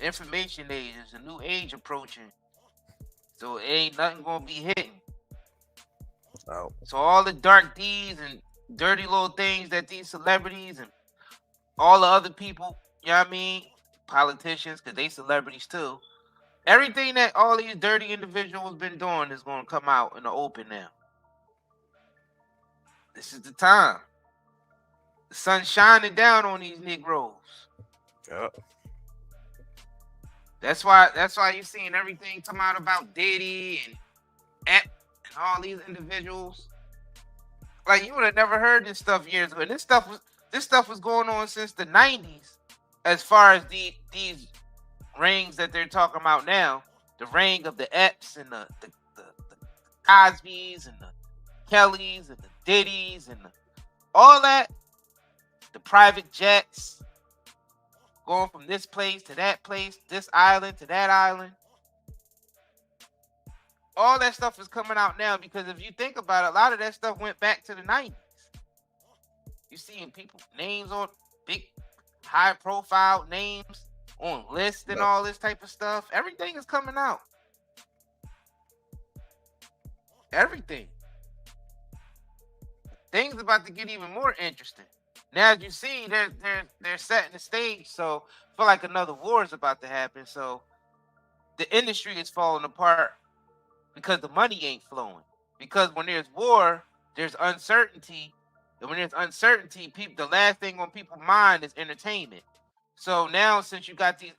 Information age is a new age approaching. So it ain't nothing gonna be hidden. Oh. So all the dark deeds and dirty little things that these celebrities and all the other people, you know what I mean? Politicians, because they celebrities too. Everything that all these dirty individuals been doing is gonna come out in the open now. This is the time. The sun's shining down on these Negroes. Yeah. That's why you're seeing everything come out about Diddy and all these individuals. Like you would have never heard this stuff years ago. And this stuff was going on since the 90s, as far as these rings that they're talking about now. The ring of the Epps and the Cosbys and the Kellys and the Diddy's and all that. The private jets. Going from this place to that place, this island to that island. All that stuff is coming out now because if you think about it, a lot of that stuff went back to the 90s. You're seeing people, names on big, high-profile names on lists and all this type of stuff. Everything is coming out. Everything. Things about to get even more interesting. Now, as you see, they're setting the stage, so I feel like another war is about to happen. So the industry is falling apart because the money ain't flowing. Because when there's war, there's uncertainty, and when there's uncertainty, the last thing on people's mind is entertainment. So now, since you got these,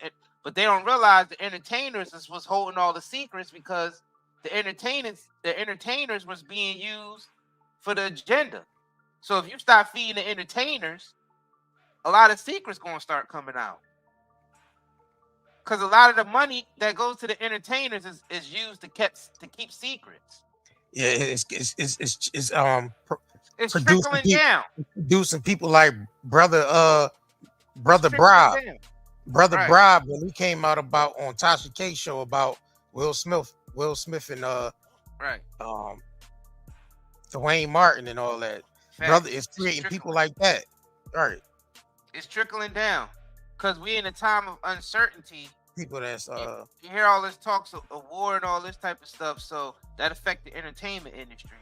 but they don't realize the entertainers is what's holding all the secrets because the entertainers was being used for the agenda. So if you start feeding the entertainers, a lot of secrets gonna start coming out. Because a lot of the money that goes to the entertainers is used to keep secrets. Yeah, it's trickling down. Producing people like Brother Brob. Brother Brob, when he came out about on Tasha K show about Will Smith and Dwayne Martin and all that. Brother is creating people like that. Right. It's trickling down. Because we're in a time of uncertainty. People that's you hear all this talks of war and all this type of stuff, so that affect the entertainment industry.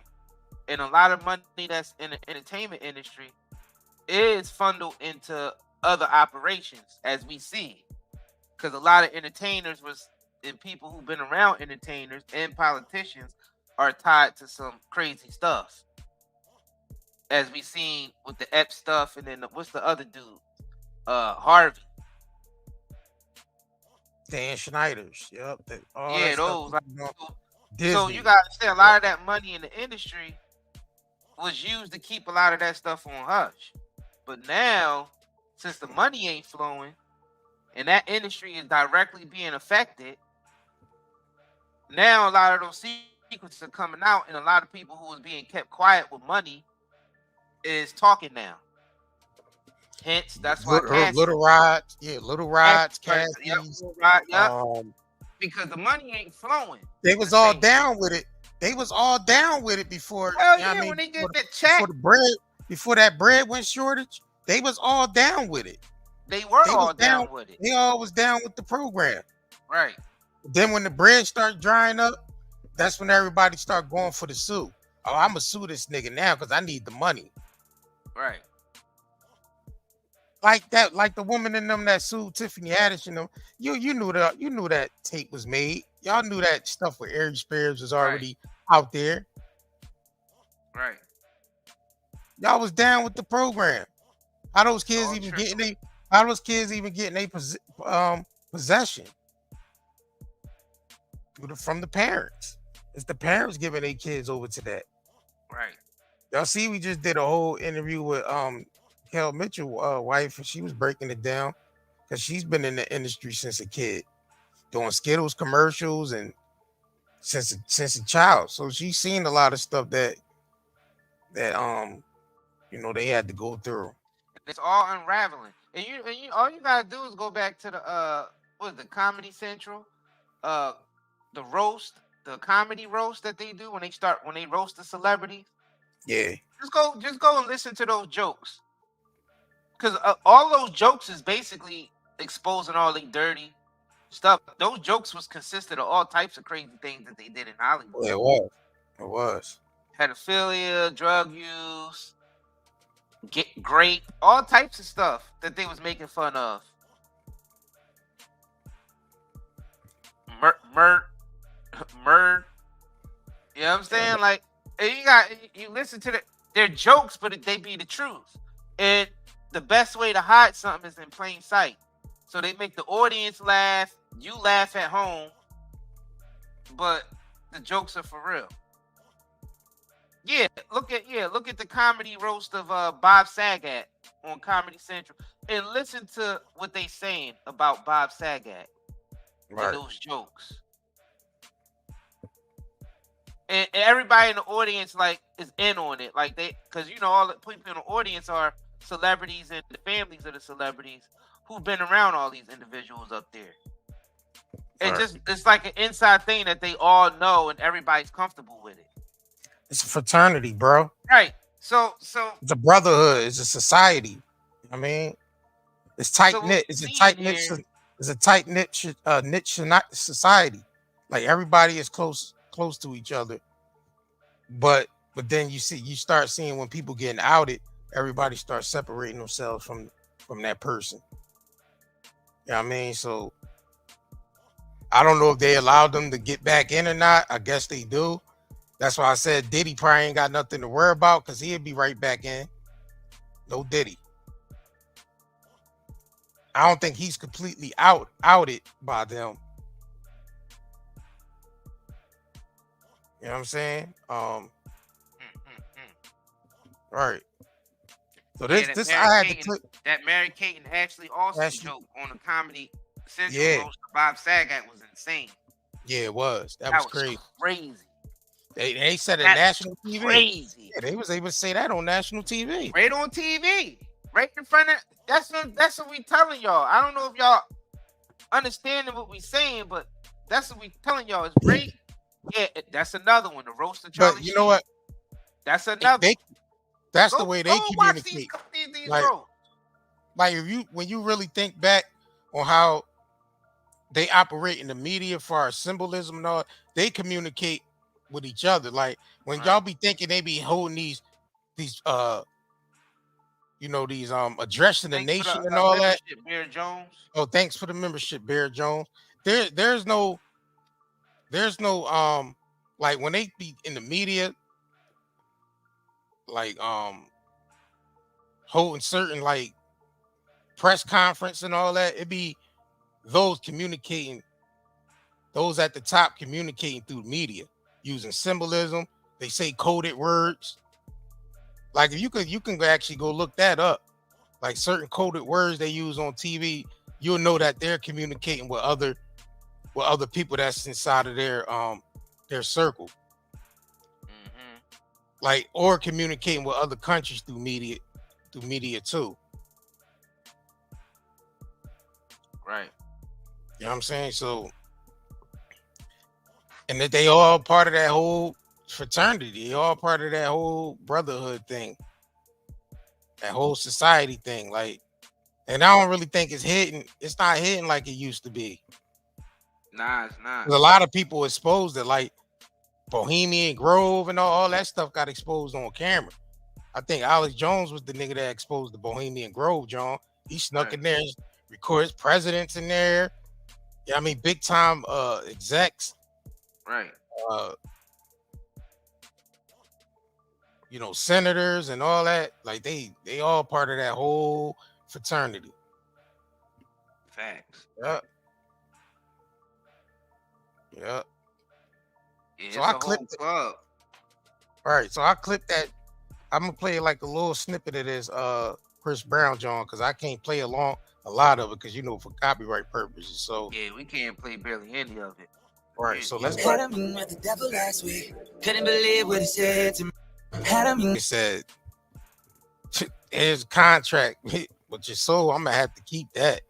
And a lot of money that's in the entertainment industry is funneled into other operations, as we see. Because a lot of entertainers and people who've been around entertainers and politicians are tied to some crazy stuff. As we seen with the Epps stuff, and then what's the other dude? Harvey. Dan Schneider's. Yep. Those. So you gotta say a lot of that money in the industry was used to keep a lot of that stuff on hush. But now, since the money ain't flowing, and that industry is directly being affected, now a lot of those secrets are coming out, and a lot of people who was being kept quiet with money is talking now. Hence, that's why Little Rods, Cass, because the money ain't flowing. They was all down with it. They was all down with it before. Hell yeah, when they get that check, before that bread went shortage, they was all down with it. They were all down with it. They all was down with the program. Right. Then when the bread start drying up, that's when everybody start going for the sue. Oh, I'ma sue this nigga now because I need the money. Right. Like that, like the woman in them that sued Tiffany Haddish and them. You knew that tape was made. Y'all knew that stuff with Ari Spears was already out there. Right. Y'all was down with the program. How those kids even getting a possession from the parents? It's the parents giving their kids over to that. Right. Y'all see, we just did a whole interview with Kel Mitchell wife, and she was breaking it down because she's been in the industry since a kid, doing Skittles commercials and since a child. So she's seen a lot of stuff that they had to go through. It's all unraveling, and you all you gotta do is go back to the Comedy Central, the comedy roast that they do when they roast the celebrities. Yeah. Just go and listen to those jokes, because all those jokes is basically exposing all the dirty stuff. Those jokes was consisted of all types of crazy things that they did in Hollywood. Yeah, it was pedophilia, drug use, grape, all types of stuff that they was making fun of. Murder. You know what I'm saying? Like, and you listen to they're jokes, but they be the truth. And the best way to hide something is in plain sight. So they make the audience laugh, you laugh at home, but the jokes are for real. Yeah, look at the comedy roast of Bob Saget on Comedy Central, and listen to what they saying about Bob Saget and those jokes. And everybody in the audience is in on it, because all the people in the audience are celebrities and the families of the celebrities who've been around all these individuals up there. And it's like an inside thing that they all know and everybody's comfortable with it. It's a fraternity, bro. Right. So it's a brotherhood. It's a society. I mean, it's tight knit. It's a tight knit. It's a tight knit niche society. Like everybody is close to each other. But then you start seeing when people getting outed, everybody starts separating themselves from that person. You know what I mean? So I don't know if they allowed them to get back in or not. I guess they do. That's why I said Diddy probably ain't got nothing to worry about because he'll be right back in. No Diddy. I don't think he's completely outed by them. You know what I'm saying? Right. So this I had to click. That Mary-Kate and Ashley Austin joke on the Comedy Central roast of Bob Saget was insane. Yeah, it was. That was crazy. Crazy. They said it national TV. Crazy. Yeah, they was able to say that on national TV. Right on TV. Right in front of that's what we telling y'all. I don't know if y'all understanding what we saying, but that's what we telling y'all. It's great. Yeah, that's another one. The roast of Charlie. But you know what? That's another. That's the way they communicate. These like when you really think back on how they operate in the media for our symbolism and all, they communicate with each other. Like when y'all be thinking they be holding these addressing the nation and all that. Bear Jones. Oh, thanks for the membership, Bear Jones. There's no like when they be in the media, like holding certain like press conference and all that, it be those at the top communicating through media using symbolism. They say coded words. Like if you can actually go look that up. Like certain coded words they use on TV, you'll know that they're communicating with other people that's inside of their circle. Mm-hmm. Like or communicating with other countries through media too. Right. You know what I'm saying? So, and that they all part of that whole fraternity, they all part of that whole brotherhood thing, that whole society thing. Like, and I don't really think it's not hitting like it used to be. Nah, it's not. 'Cause a lot of people exposed it, like Bohemian Grove and all that stuff got exposed on camera. I think Alex Jones was the nigga that exposed the Bohemian Grove, John. He snuck in there, records presidents in there. Yeah, I mean, big time execs. Right. You know, senators and all that. Like they all part of that whole fraternity. Facts. Yep. Yep. Yeah, So it's I a whole clipped it. club. All right, so I clipped that. I'm gonna play like a little snippet of this Chris Brown, John, because I can't play a lot of it because for copyright purposes. So Yeah, we can't play barely any of it. all right, so let's Had a meeting with the devil last week. Couldn't believe what he said to me. Had a meeting. He said, "Here's a contract with your soul. I'm gonna have to keep that,"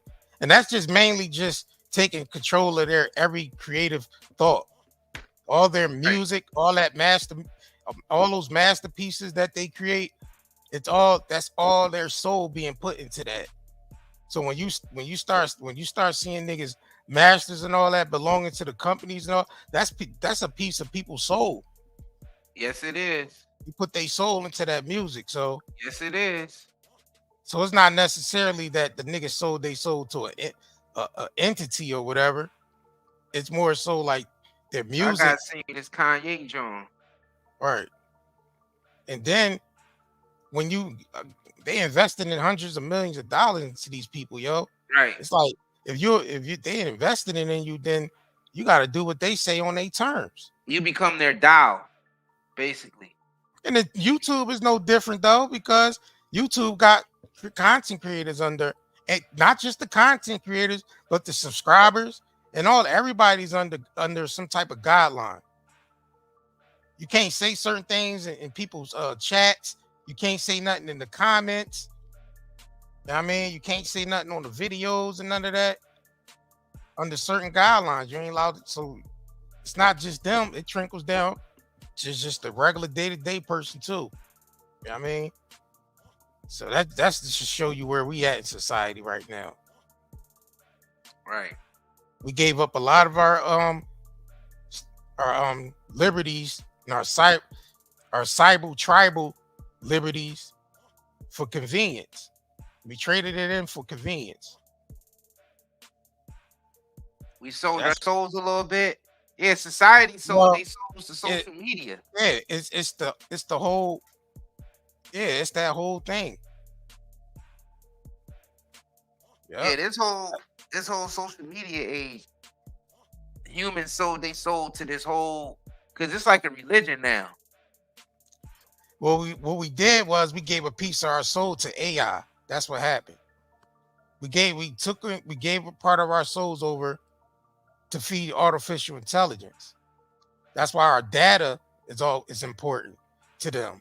and that's just mainly just taking control of their every creative thought, all their music, all those masterpieces that they create. That's all their soul being put into that. So when you start seeing niggas masters and all that belonging to the companies and all, that's a piece of people's soul. Yes, it is. You put their soul into that music, so yes, it is. So it's not necessarily that the niggas sold they soul to a entity or whatever. It's more so like their music. I got seen this Kanye John. Right. And then when they invested in hundreds of millions of dollars into these people, yo. Right. It's like if they invested in you, then you got to do what they say on their terms. You become their Dow, basically. And YouTube is no different though, because YouTube got content creators under, and not just the content creators, but the subscribers and everybody's under some type of guideline. You can't say certain things in people's chats. You can't say nothing in the comments. You know what I mean? You can't say nothing on the videos and none of that. Under certain guidelines, you ain't allowed to. So it's not just them. It trickles down to just the regular day-to-day person too. You know what I mean? So that's to show you where we at in society right now. Right. We gave up a lot of our liberties and our cyber tribal liberties for convenience. We traded it in for convenience. We sold our souls a little bit. Yeah, society sold their souls to social media. Yeah, it's the whole. Yeah, it's that whole thing. Yeah, this whole social media age, humans sold their soul to this whole, because it's like a religion now. Well, what we did was we gave a piece of our soul to AI. That's what happened. We gave a part of our souls over to feed artificial intelligence. That's why our data is important to them,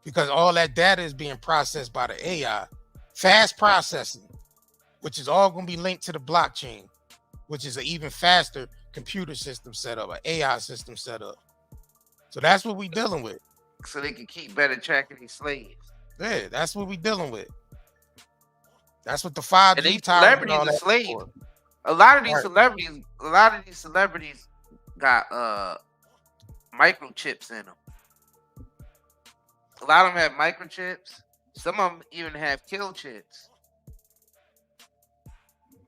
because all that data is being processed by the AI, fast processing, which is all going to be linked to the blockchain, which is an even faster computer system setup, an AI system setup. So that's what we're dealing with. So they can keep better track of these slaves. Yeah, that's what we're dealing with. That's what the 5G and these celebrities are slaves. A lot of these celebrities got microchips in them. A lot of them have microchips. Some of them even have kill chips.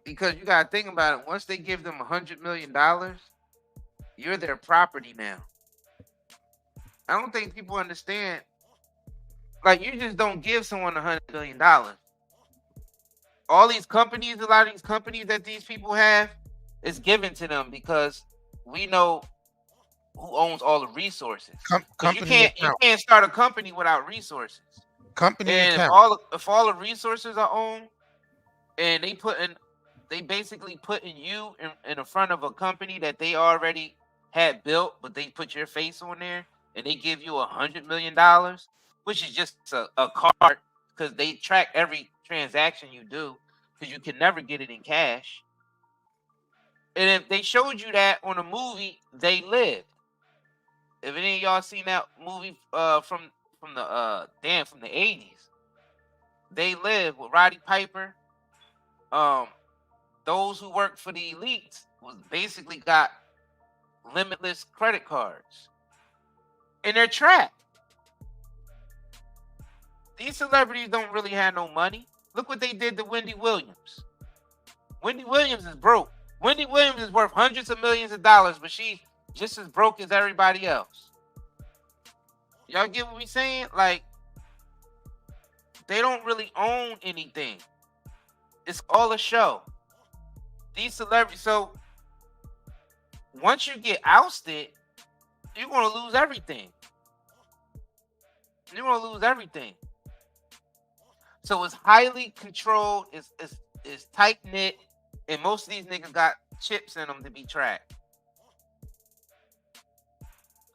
Because you gotta think about it. Once they give them $100 million, you're their property now. I don't think people understand. Like, you just don't give someone $100 million. All these companies, a lot of these companies that these people have, is given to them because we know who owns all the resources. You can't start a company without resources. And if all the resources are owned, and they basically putting you in the front of a company that they already had built, but they put your face on there, and they give you $100 million, which is just a card, because they track every transaction you do, because you can never get it in cash. And if they showed you that on a movie, They Lived. If any of y'all seen that movie from the 80s, They Live with Roddy Piper. Those who work for the elites was basically got limitless credit cards, and they're trapped. These celebrities don't really have no money. Look what they did to Wendy Williams. Wendy Williams is broke. Wendy Williams is worth hundreds of millions of dollars, but she's just as broke as everybody else. Y'all get what we saying? Like, they don't really own anything. It's all a show. These celebrities, so once you get ousted, you're going to lose everything. You're going to lose everything. So it's highly controlled, it's tight-knit, and most of these niggas got chips in them to be tracked.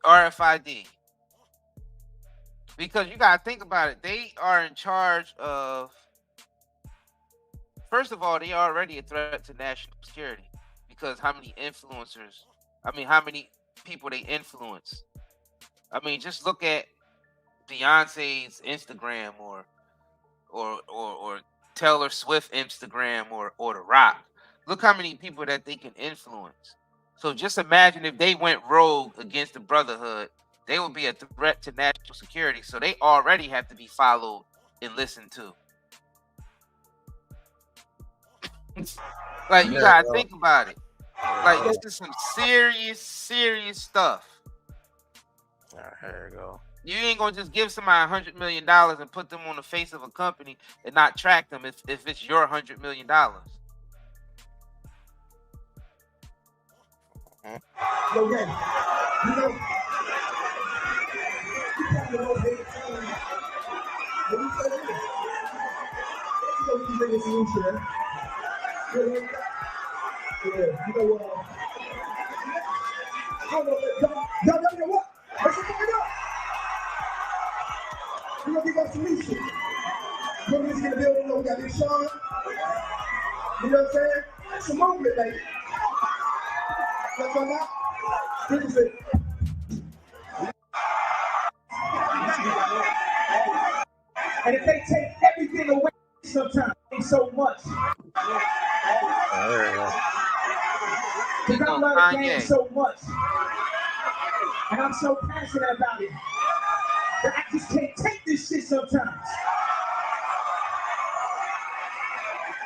RFID. Because you got to think about it. They are in charge of, first of all, they are already a threat to national security. Because how many influencers, how many people they influence. Just look at Beyonce's Instagram or Taylor Swift Instagram or The Rock. Look how many people that they can influence. So just imagine if they went rogue against the Brotherhood, they would be a threat to national security. So they already have to be followed and listened to. Like, you gotta think about it. Like, this is some serious stuff. Here we go. You ain't gonna just give somebody $100 million and put them on the face of a company and not track them if it's your $100 million. Yo, man, you know, y'all, what? Let's fuck it up. We're gonna give us some music. We're gonna get in the building. We got Big Sean. You know what I'm saying? Some movement, baby. That's what now. This is it. And if they take everything away sometimes, ain't so much. Because I love the game so much. And I'm so passionate about it that I just can't take this shit sometimes.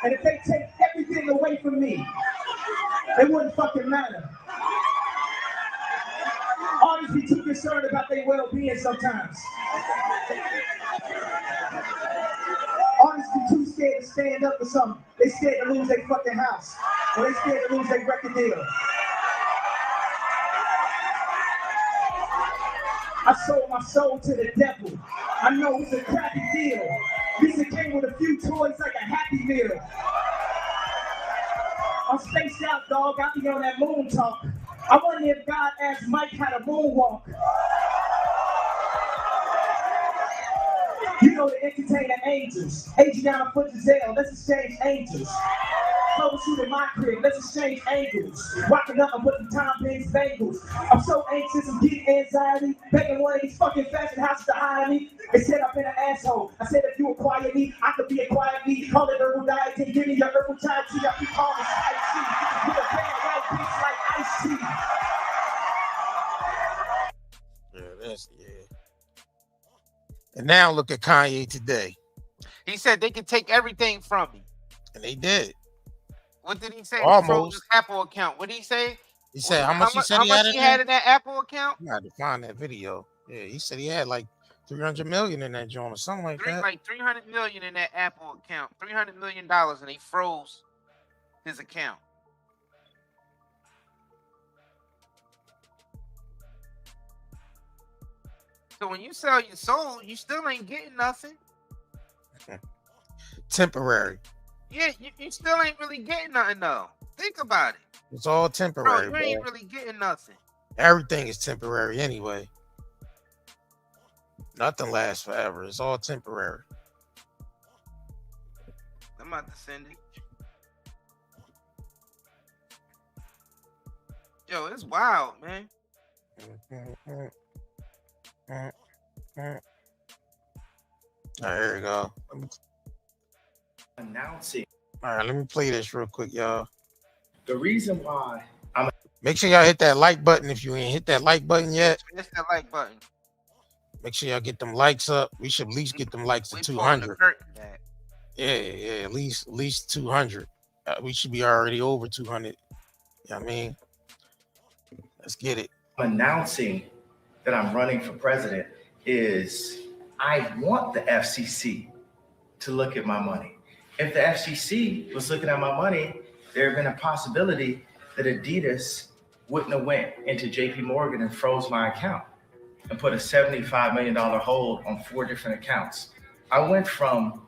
And if they take everything away from me, it wouldn't fucking matter. Artists be too concerned about their well-being sometimes. Artists be too scared to stand up for something. They scared to lose their fucking house. Or they scared to lose their record deal. I sold my soul to the devil. I know it's a crappy deal. Lisa came with a few toys like a Happy Meal. I'm spaced out, dog. I be on that moon talk. I wonder if God asked Mike how to moonwalk. You know the entertainer angels. Adriana for Giselle, let's exchange angels. Close shoot in my crib, let's exchange angles. Rocking up with the Tom Benz bangles. I'm so anxious, I'm getting anxiety. Begging one of these fucking fashion houses to hire me. They said I've been an asshole. I said if you acquire me, I could be acquired me. Call it herbal diet, can give me your herbal time tea. I keep calling spicy. With a bad white bitch like ice tea. And now look at Kanye today. He said they could take everything from me. And they did. What did he say? Almost. His Apple account. What did he say? He said how much he had in that Apple account? I had to find that video. Yeah, he said he had like 300 million in that joint or something like that. Like 300 million in that Apple account. $300 million, and they froze his account. So when you sell your soul, you still ain't getting nothing. Temporary. Yeah, you still ain't really getting nothing though. Think about it. It's all temporary. Bro, you ain't really getting nothing. Everything is temporary anyway. Nothing lasts forever. It's all temporary. I'm about to send it. Yo, it's wild, man. All right, here we go. Announcing. All right, let me play this real quick, y'all. The reason why Make sure y'all hit that like button if you ain't hit that like button yet. Hit that like button. Make sure y'all get them likes up. We should at least get them likes to 200. Yeah, at least 200. We should be already over 200. You know what I mean? Let's get it. announcing that I'm running for president is I want the FCC to look at my money. If the FCC was looking at my money, there had been a possibility that Adidas wouldn't have went into JP Morgan and froze my account and put a $75 million hold on 4 different accounts. I went from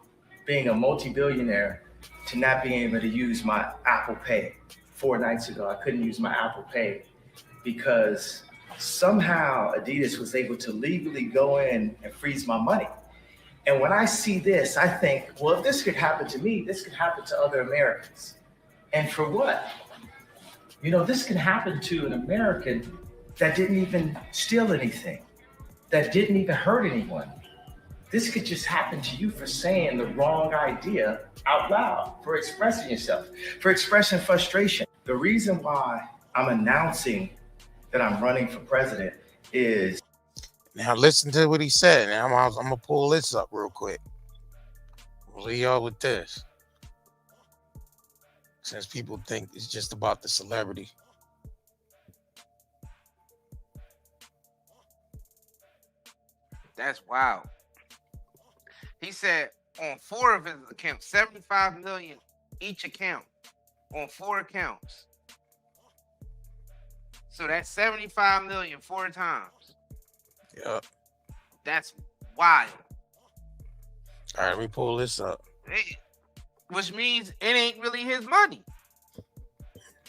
being a multi-billionaire to not being able to use my Apple Pay. 4 nights ago, I couldn't use my Apple Pay because somehow Adidas was able to legally go in and freeze my money. And when I see this, I think, well, if this could happen to me, this could happen to other Americans. And for what? You know, this could happen to an American that didn't even steal anything, that didn't even hurt anyone. This could just happen to you for saying the wrong idea out loud, for expressing yourself, for expressing frustration. The reason why I'm announcing that I'm running for president is... Now listen to what he said. Now I'm gonna pull this up real quick. We'll leave y'all with this, since people think it's just about the celebrity. That's wild. He said on 4 of his accounts, 75 million each account on 4 accounts. So that's 75 million 4 times. Yep. That's wild. All right, let me pull this up. Which means it ain't really his money.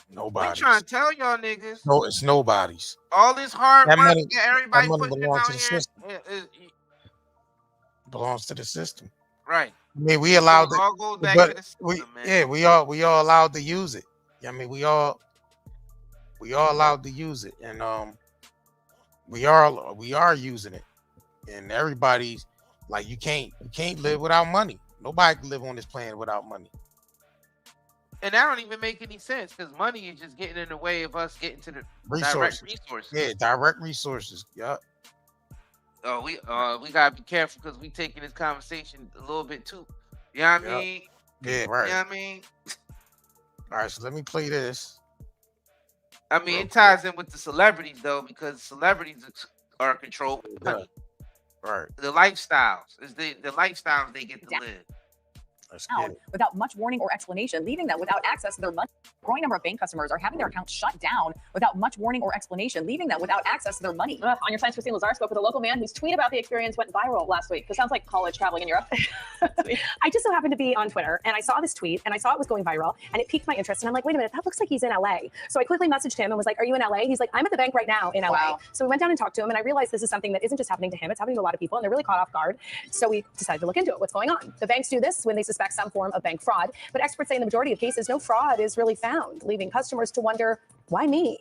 Nobody's. We trying to tell y'all niggas. No, it's nobody's. All this hard That work money, that everybody that money pushing belongs out to the here. system. Belongs to the system. Right. I mean, we allowed it all goes back but to the system, man. Yeah, we all allowed to use it. I mean, we all allowed to use it, and we are using it, and everybody's like, you can't live without money. Nobody can live on this planet without money. And that don't even make any sense because money is just getting in the way of us getting to the direct resources. Yeah, direct resources. Yup. Oh, we gotta be careful because we taking this conversation a little bit too. You know what I mean? Yeah, right. You know what I mean? All right, so let me play this. I mean, it ties in with the celebrities though, because celebrities are controlled by money. Right. The lifestyles is the lifestyles they get to live. Down without much warning or explanation, leaving them without access to their money. A growing number of bank customers are having their accounts shut down without much warning or explanation, leaving them without access to their money. On your science, Christine Lazar spoke with a local man whose tweet about the experience went viral last week. It sounds like college traveling in Europe. I just so happened to be on Twitter and I saw this tweet and I saw it was going viral and it piqued my interest. And I'm like, wait a minute, that looks like he's in LA. So I quickly messaged him and was like, are you in LA? He's like, I'm at the bank right now in LA. Wow. So we went down and talked to him and I realized this is something that isn't just happening to him. It's happening to a lot of people and they're really caught off guard. So we decided to look into it. What's going on? The banks do this when they suspect some form of bank fraud, but experts say in the majority of cases, no fraud is really found, leaving customers to wonder, why me?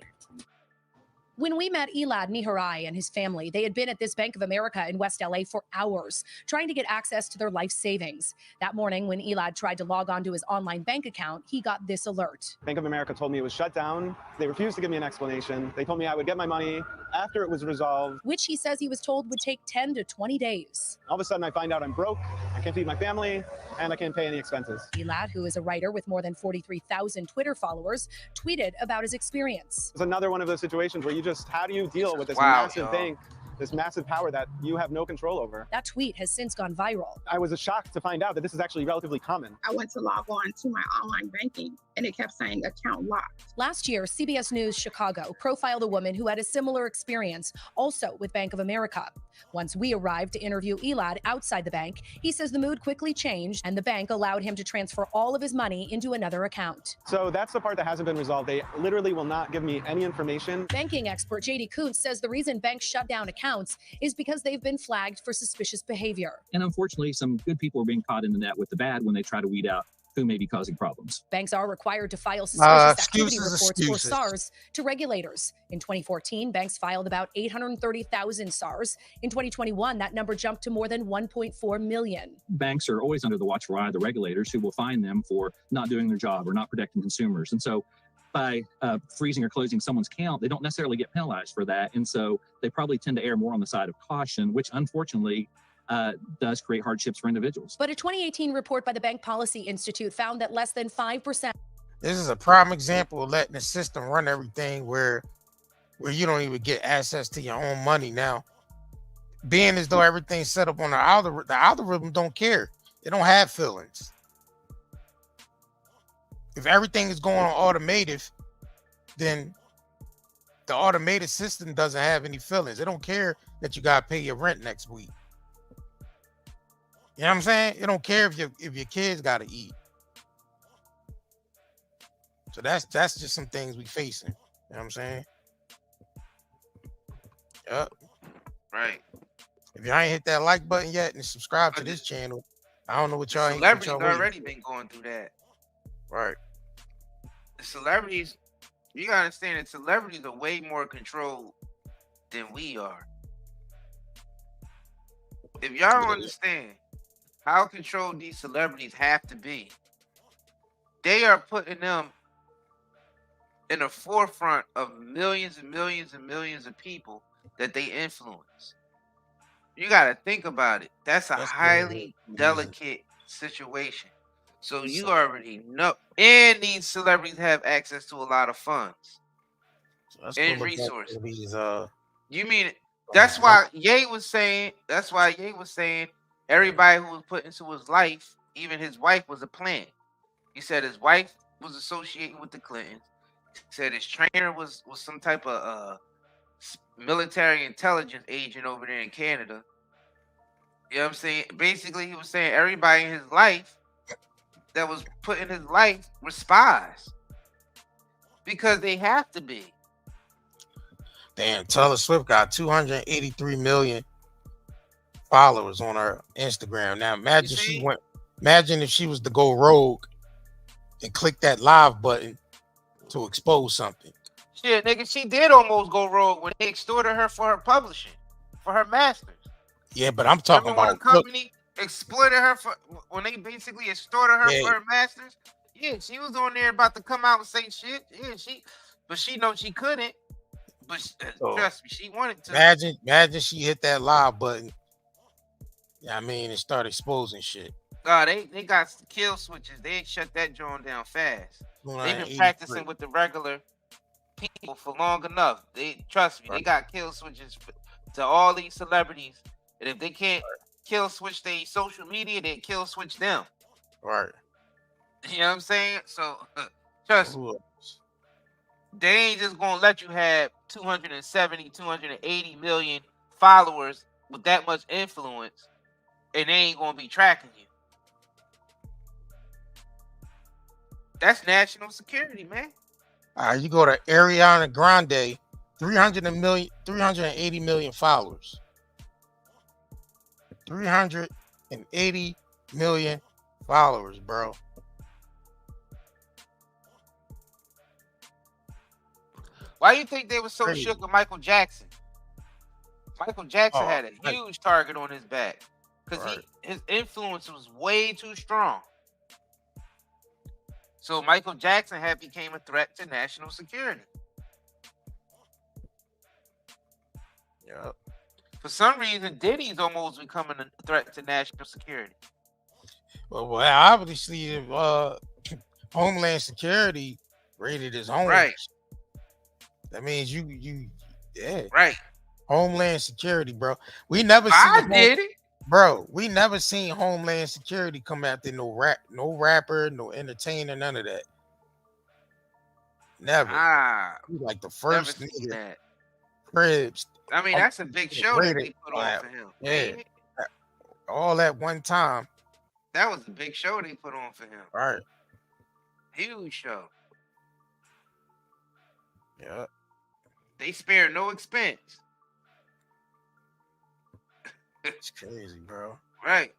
When we met Elad Niharai and his family, they had been at this Bank of America in West LA for hours, trying to get access to their life savings. That morning, when Elad tried to log on to his online bank account, he got this alert. Bank of America told me it was shut down. They refused to give me an explanation. They told me I would get my money after it was resolved. Which he says he was told would take 10 to 20 days. All of a sudden, I find out I'm broke, I can't feed my family, and I can't pay any expenses. Elad, who is a writer with more than 43,000 Twitter followers, tweeted about his experience. It's another one of those situations where how do you deal with this Wow, massive bank, this massive power that you have no control over? That tweet has since gone viral. I was shocked to find out that this is actually relatively common. I went to log on to my online banking and it kept saying account locked. Last year, CBS News Chicago profiled a woman who had a similar experience, also with Bank of America. Once we arrived to interview Elad outside the bank, he says the mood quickly changed and the bank allowed him to transfer all of his money into another account. So that's the part that hasn't been resolved. They literally will not give me any information. Banking expert Jaden says the reason banks shut down accounts is because they've been flagged for suspicious behavior. And unfortunately, some good people are being caught in the net with the bad when they try to weed out who may be causing problems. Banks are required to file suspicious activity reports excuses. or SARs to regulators. In 2014, banks filed about 830,000 SARs. In 2021, that number jumped to more than 1.4 million. Banks are always under the watchful eye of the regulators who will fine them for not doing their job or not protecting consumers. And so by freezing or closing someone's account, they don't necessarily get penalized for that. And so they probably tend to err more on the side of caution, which unfortunately does create hardships for individuals. But a 2018 report by the Bank Policy Institute found that less than 5%. This is a prime example of letting the system run everything where you don't even get access to your own money now. Being as though everything's set up on the algorithm don't care. They don't have feelings. If everything is going on automated, then the automated system doesn't have any feelings. They don't care that you gotta pay your rent next week. You know what I'm saying? They don't care if your kids gotta eat. So that's just some things we facing. You know what I'm saying? Yep. Right. If y'all ain't hit that like button yet and subscribe to this channel, I don't know what y'all ain't. Celebrities already been going through that. Right. The celebrities, you gotta understand that celebrities are way more controlled than we are. If y'all don't understand how controlled these celebrities have to be, they are putting them in the forefront of millions and millions and millions of people that they influence. You got to think about it. That's a highly delicate situation. So you already know. And these celebrities have access to a lot of funds and resources. You mean that's why Ye was saying everybody who was put into his life, even his wife, was a plant. He said his wife was associating with the Clintons. He said his trainer was some type of military intelligence agent over there in Canada. You know what I'm saying? Basically, he was saying everybody in his life that was put in his life were spies because they have to be. Damn, Taylor Swift got 283 million followers on her Instagram. Now imagine if she was to go rogue and click that live button to expose something. Shit, nigga, she did almost go rogue when they extorted her for her publishing, for her masters. Yeah, but I'm talking Remember when about the company exploited her for when they basically extorted her for her masters. Yeah, she was on there about to come out and say shit. Yeah, she know she couldn't. But trust me, she wanted to. Imagine she hit that live button. Yeah, I mean, and start exposing shit. They got kill switches. They shut that joint down fast. They've been practicing with the regular people for long enough. They trust me. Right. They got kill switches to all these celebrities. And if they can't kill switch their social media, they kill switch them. Right. You know what I'm saying? So trust me. They ain't just gonna let you have 270, 280 million followers with that much influence, and they ain't gonna be tracking you. That's national security, man. You go to Ariana Grande, 380 million followers. 380 million followers, bro. Why do you think they were so shook with Michael Jackson? Michael Jackson had a huge target on his back because his influence was way too strong. So Michael Jackson became a threat to national security. Yep. For some reason, Diddy's almost becoming a threat to national security. Well, obviously, Homeland Security raided his home. Right. That means you right. Homeland Security, bro. We never we never seen Homeland Security come after no rapper, no entertainer, none of that. Never. Like the first nigga. Cribs. I mean, that's a big show that they put on for him. Yeah. All at one time. That was a big show they put on for him. Right. Huge show. Yeah. They spared no expense. It's crazy, bro. Right.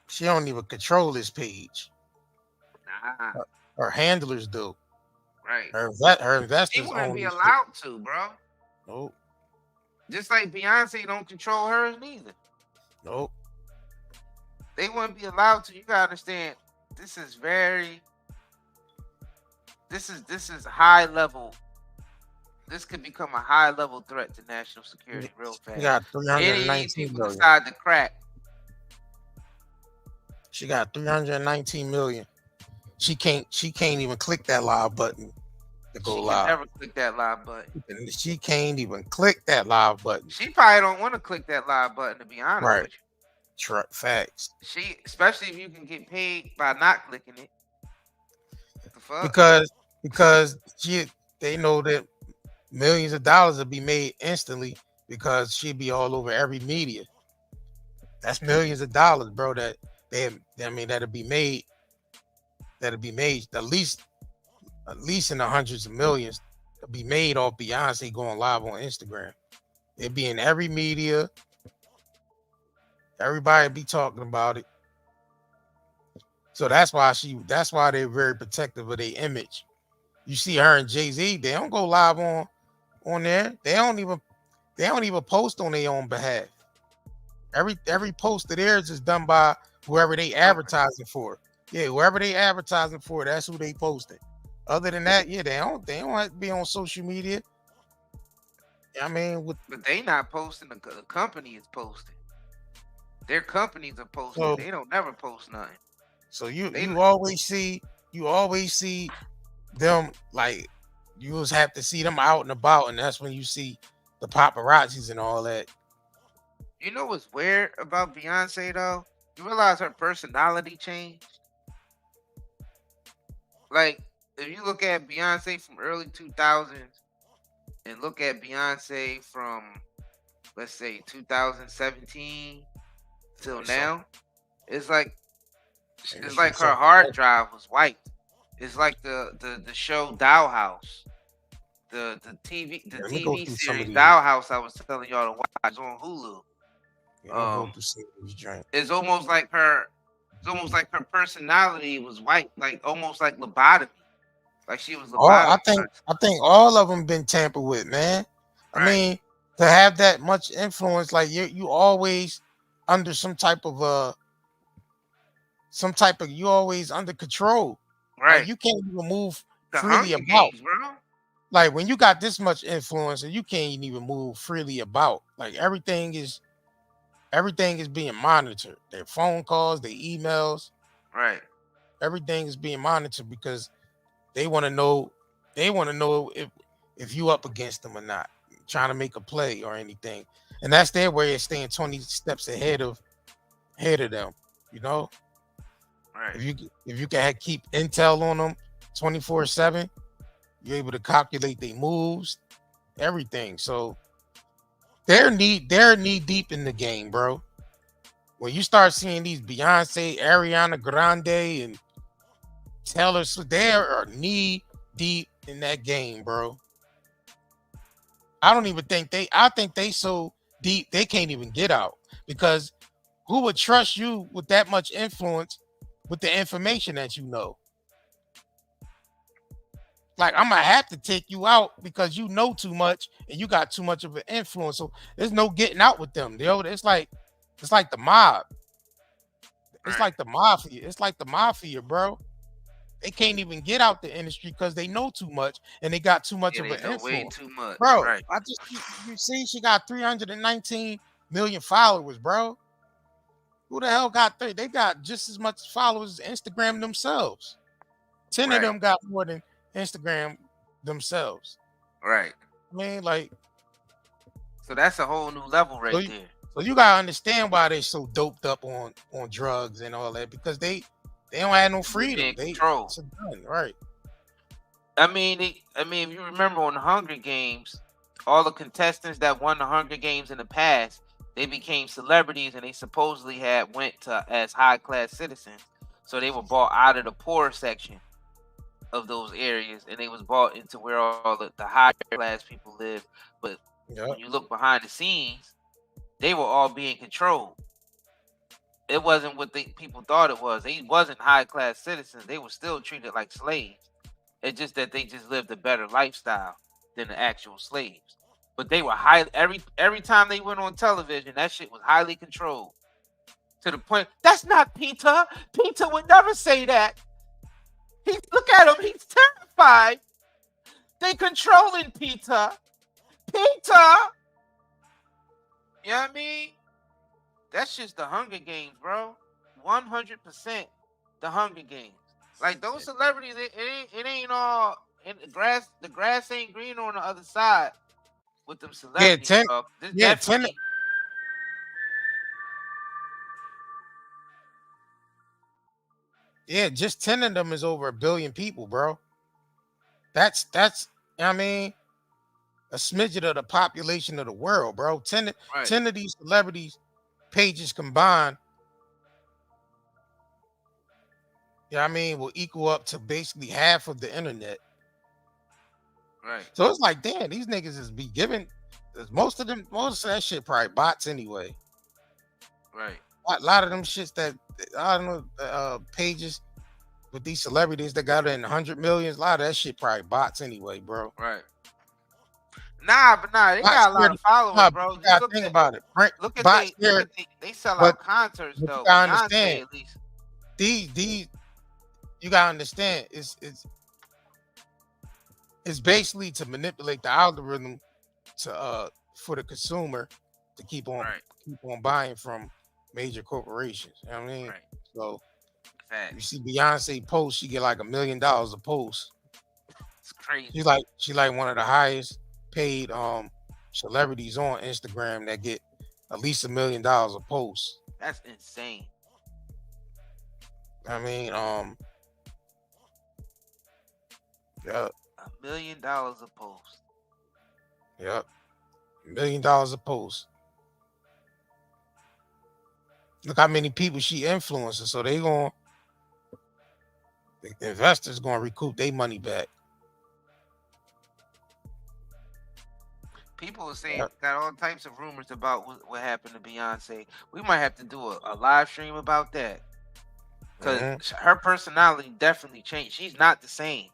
She don't even control this page. Nah. Her handlers do. Right. Her investors. She wouldn't be allowed to, bro. Nope. Just like Beyonce don't control hers neither. Nope. They wouldn't be allowed to. You gotta understand, this is very is high level. This could become a high level threat to national security real fast. She got Any of these 319 people million. decide to crack. She got 319 million. She can't even click that live button to go She can live. never click that live button. She can't even click that live button. She probably don't want to click that live button, to be honest Right. with you. Facts. She, especially if you can get paid by not clicking it. What the fuck? Because they know that millions of dollars will be made instantly because she'll be all over every media. That's millions of dollars, bro. That'll be made. That'll be made at least in the hundreds of millions. To be made off Beyonce going live on Instagram. It'd be in every media. Everybody be talking about it. So that's why they're very protective of their image. You see her and Jay-Z, they don't go live on there. They don't even post on their own behalf. Every post of theirs is done by whoever they advertising for. Yeah, whoever they advertising for, that's who they posting. Other than that, yeah, they don't have to be on social media. I mean, but they not posting. The company is posting. Their companies are posting. So- they don't never post nothing. So you always see them, like, you just have to see them out and about, and that's when you see the paparazzis and all that. You know what's weird about Beyonce though? You realize her personality changed. Like, if you look at Beyonce from early 2000s and look at Beyonce from, let's say, 2017 till now, it's like her hard drive was wiped. It's like the show Dollhouse, the TV series Dollhouse I was telling y'all to watch on Hulu. It's almost like her personality was wiped, like almost like lobotomy. Like she was lobotomized. I think all of them been tampered with, man. I mean, to have that much influence, like you always under some type of you always under control. Right. Like, you can't even move The freely Hunger about. Games, bro. Like, when you got this much influence and you can't even move freely about. Like, everything is being monitored. Their phone calls, their emails. Right. Everything is being monitored because they want to know if you up against them or not, trying to make a play or anything. And that's their way of staying 20 steps ahead of them, you know? Right. If you can keep intel on them 24/7, you're able to calculate their moves, everything. So they're knee deep in the game, bro. When you start seeing these Beyonce, Ariana Grande, and Taylor Swift, they are knee deep in that game, bro. I think they so deep they can't even get out, because who would trust you with that much influence with the information that you know? Like, I'm gonna have to take you out because you know too much and you got too much of an influence. So there's no getting out with them. It's like the mob. It's like the mafia. It's like the mafia, bro. They can't even get out the industry because they know too much and they got too much of an influence. Way too much, bro. Right. You see, she got 319 million followers, bro. Who the hell got 30? They got just as much followers as Instagram themselves. 10 of them got more than Instagram themselves. Right. I mean, like, so that's a whole new level right there. So you gotta understand why they so doped up on drugs and all that, because they don't have no freedom. They control. It's a gun, right? I mean, if you remember on the Hunger Games, all the contestants that won the Hunger Games in the past, they became celebrities and they supposedly went to as high class citizens. So they were brought out of the poor section of those areas and they was brought into where all the higher class people live. But when you look behind the scenes, they were all being controlled. It wasn't what people thought it was. They wasn't high class citizens. They were still treated like slaves. It's just that they just lived a better lifestyle than the actual slaves. But they were every time they went on television, that shit was highly controlled. To the point, that's not Peter. Peter would never say that. Look at him, he's terrified. PS5. They controlling Peter. Peter. You know what I mean? That's just the Hunger Games, bro. 100% the Hunger Games. Like those celebrities, it ain't all in the grass. The grass ain't green on the other side with them celebrities, bro. This definitely. Yeah, just 10 of them is over 1 billion people, bro. That's I mean, a smidget of the population of the world, bro. 10 of these celebrities pages combined, I mean, will equal up to basically half of the internet. Right. So it's like, damn, these niggas is be giving most of that shit probably bots anyway. Right. A lot of them shits that I don't know pages with these celebrities that got in 100 millions, a lot of that shit probably bots anyway, bro. Right. Nah, they got a lot of followers, bro. You gotta think about it. Right? Look at Bots they sell out concerts but though. you gotta Beyonce, understand, at least. these you gotta understand it's basically to manipulate the algorithm to for the consumer to keep on buying from major corporations. You know what I mean? Right. So Facts. you see Beyonce post, she get like $1 million a post. It's crazy. She like one of the highest paid celebrities on Instagram that get at least $1 million a post. That's insane. I mean, yeah. $1 million a post. Yep. $1 million a post. Look how many people she influences. So the investors gonna recoup their money back. People are saying got all types of rumors about what happened to Beyonce. We might have to do a live stream about that. Because her personality definitely changed. She's not the same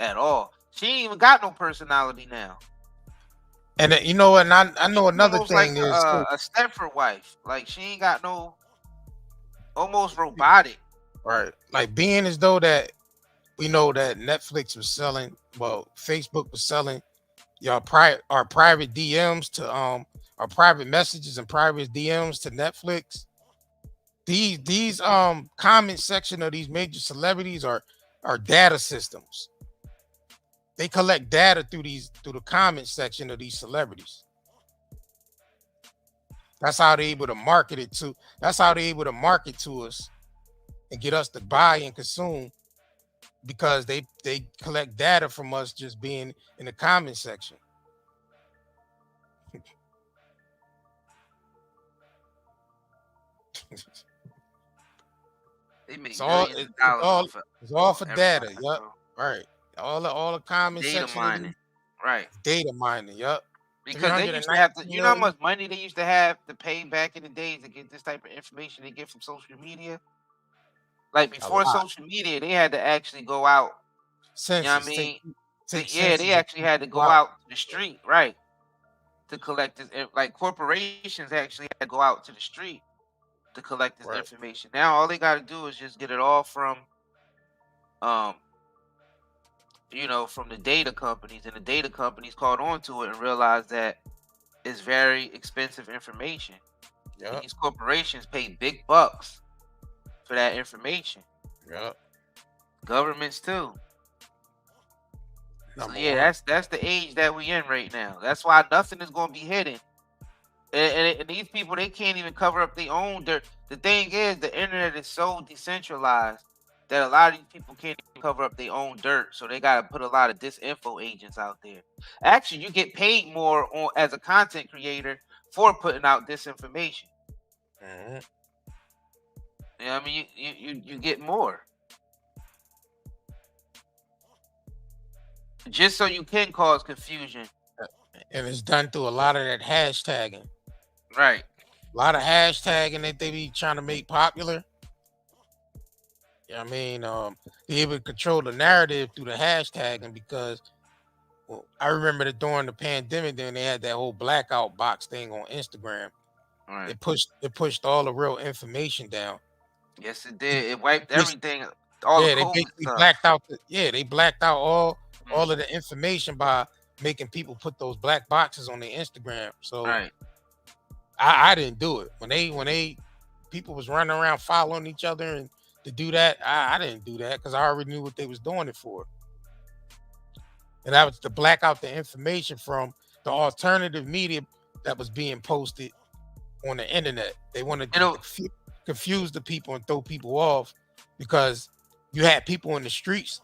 at all. She ain't even got no personality now. And you know what? And I know another Almost thing like is a Stepford wife. Like she ain't got no, almost robotic. Right. Like being as though that we know that Netflix was selling, well, Facebook was selling our private DMs to our private messages and private DMs to Netflix. These comment section of these major celebrities are data systems. They collect data through the comment section of these celebrities. That's how they're able to market it to. That's how they're able to market to us and get us to buy and consume, because they collect data from us just being in the comment section. They make It's all for data. Yep. Right. All the comment data section. mining. Right. Data mining. Yep. Because they used to have to, you know how much money they used to have to pay back in the days to get this type of information they get from social media? Like before social media, they had to actually go out. Census, you know what I mean? census They actually had to go out to the street, right? To collect this. Like corporations actually had to go out to the street to collect this information. Now all they got to do is just get it all from, from the data companies, and the data companies caught on to it and realized that it's very expensive information. Yep. These corporations pay big bucks for that information. Yep. Governments too. So yeah, that's the age that we in right now. That's why nothing is going to be hidden. And these people, they can't even cover up their own dirt. The thing is, the internet is so decentralized that a lot of these people can't even cover up their own dirt. So they got to put a lot of disinfo agents out there. Actually, you get paid more as a content creator for putting out disinformation. You know what I mean? You get more. Just so you can cause confusion. And it's done through a lot of that hashtagging. Right. A lot of hashtagging that they be trying to make popular. I mean, they able to control the narrative through the hashtagging, because I remember that during the pandemic, then they had that whole blackout box thing on Instagram. Right. It pushed all the real information down. Yes, it did. It wiped everything. All the Yeah, they COVID basically stuff. blacked out. They blacked out all of the information by making people put those black boxes on their Instagram. So Right. I didn't do it when they people was running around following each other and to do that. I didn't do that because I already knew what they was doing it for. And that was to black out the information from the alternative media that was being posted on the internet. They wanted to confuse the people and throw people off because you had people in the streets,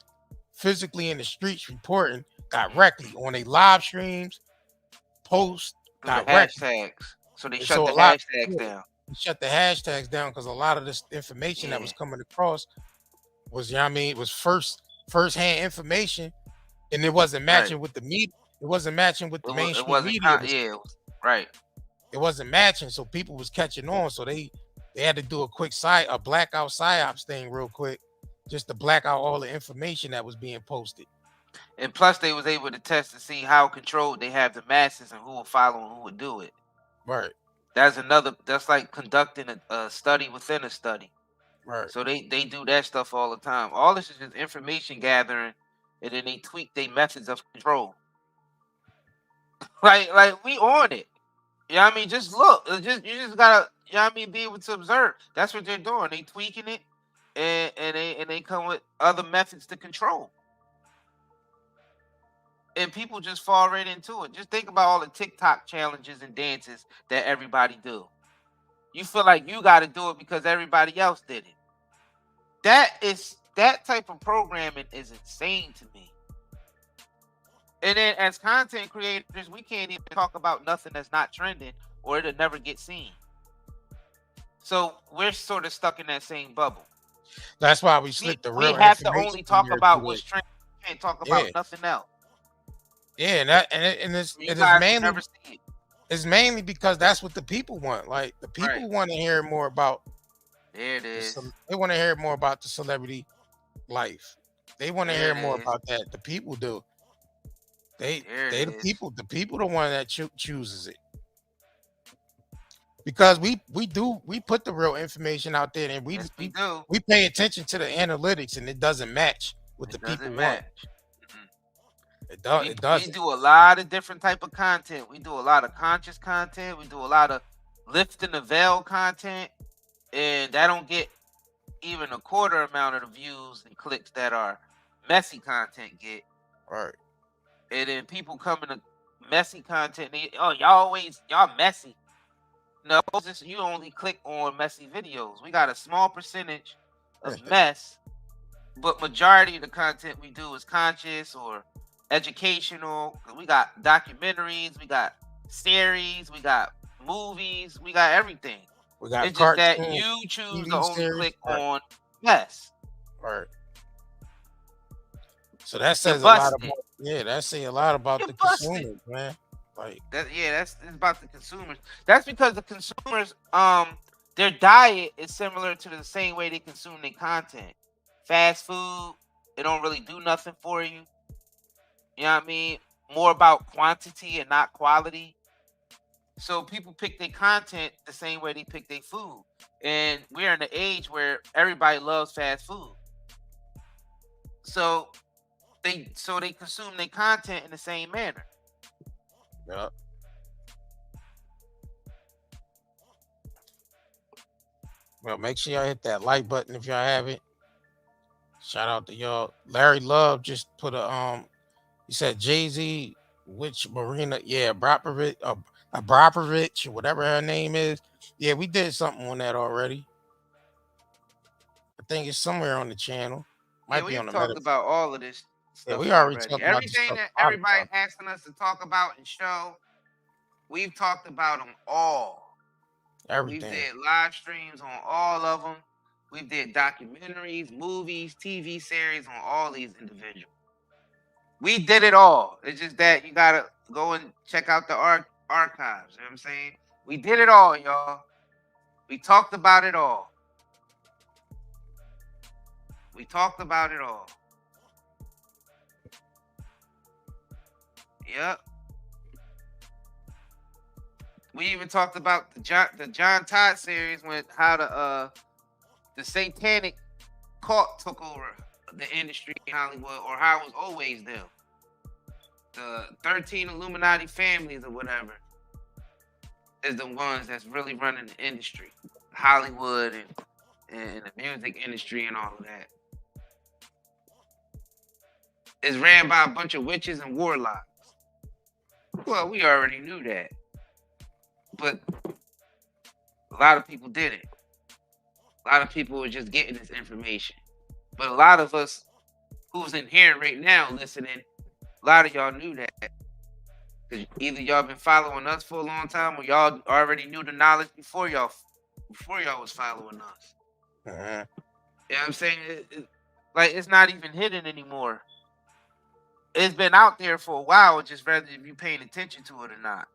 physically in the streets, reporting directly on their live streams, posts Through the directly. hashtags. So they And shut so the a lot hashtags down. they shut the hashtags down because a lot of this information that was coming across was, you know what I mean, it was first-hand information, and it wasn't matching with the media. It wasn't matching with the mainstream media. Right. It wasn't matching, so people was catching on. So they had to do a blackout psyops thing real quick, just to black out all the information that was being posted. And plus, they was able to test to see how controlled they have the masses and who will follow and who would do it. Right. That's like conducting a study within a study. Right. So they do that stuff all the time. All this is just information gathering, and then they tweak their methods of control. Like we on it. You know what I mean? Just look. You just gotta, you know what I mean, be able to observe. That's what they're doing. They tweaking it, and they come with other methods to control. And people just fall right into it. Just think about all the TikTok challenges and dances that everybody do. You feel like you got to do it because everybody else did it. That type of programming is insane to me. And then as content creators, we can't even talk about nothing that's not trending or it'll never get seen. So we're sort of stuck in that same bubble. That's why we slipped the real. We have to only talk about what's trending. We can't talk about nothing else. Yeah, and it's mainly it's mainly because that's what the people want. Like the people want to hear more about. There it is. They want to hear more about the celebrity life. They want to hear more about that. The people do. The people. The people the one that chooses it. Because we put the real information out there, and we pay attention to the analytics, and it doesn't match what the people want. It does. We do a lot of different type of content. We do a lot of conscious content. We do a lot of lifting the veil content, and that don't get even a quarter amount of the views and clicks that our messy content get. Right. And then people come in the messy content. Y'all messy. No, you only click on messy videos. We got a small percentage of mess, but majority of the content we do is conscious or educational. We got documentaries, we got series, we got movies, we got everything. We got it's just that you choose to only click on mess. Right. So that says a lot about that says a lot about the consumers, man. Like that's about the consumers. That's because the consumers, their diet is similar to the same way they consume their content. Fast food, it don't really do nothing for you. You know what I mean? More about quantity and not quality. So people pick their content the same way they pick their food. And we're in an age where everybody loves fast food. So they consume their content in the same manner. Yeah. Well, make sure y'all hit that like button if y'all haven't. Shout out to y'all. Larry Love just put he said Jay-Z, which Marina, Abramovich, or whatever her name is. Yeah, we did something on that already. I think it's somewhere on the channel. Might be on the talked about all of this stuff. Yeah, we already talked about everything that everybody asking us to talk about and show. We've talked about them all. Everything. We did live streams on all of them. We did documentaries, movies, TV series on all these individuals. We did it all. It's just that you gotta go and check out the archives. You know what I'm saying? We did it all, y'all. We talked about it all. We talked about it all. Yep. We even talked about the John Todd series with how the satanic Occult took over the industry in Hollywood, or how it was always them. The 13 Illuminati families or whatever is the ones that's really running the industry, Hollywood and the music industry and all of that. It's ran by a bunch of witches and warlocks. Well, we already knew that, but a lot of people didn't. A lot of people were just getting this information. But a lot of us who's in here right now listening, a lot of y'all knew that. Because either y'all been following us for a long time, or y'all already knew the knowledge before y'all was following us. You know what I'm saying? Like, it's not even hidden anymore. It's been out there for a while, just rather if you paying attention to it or not.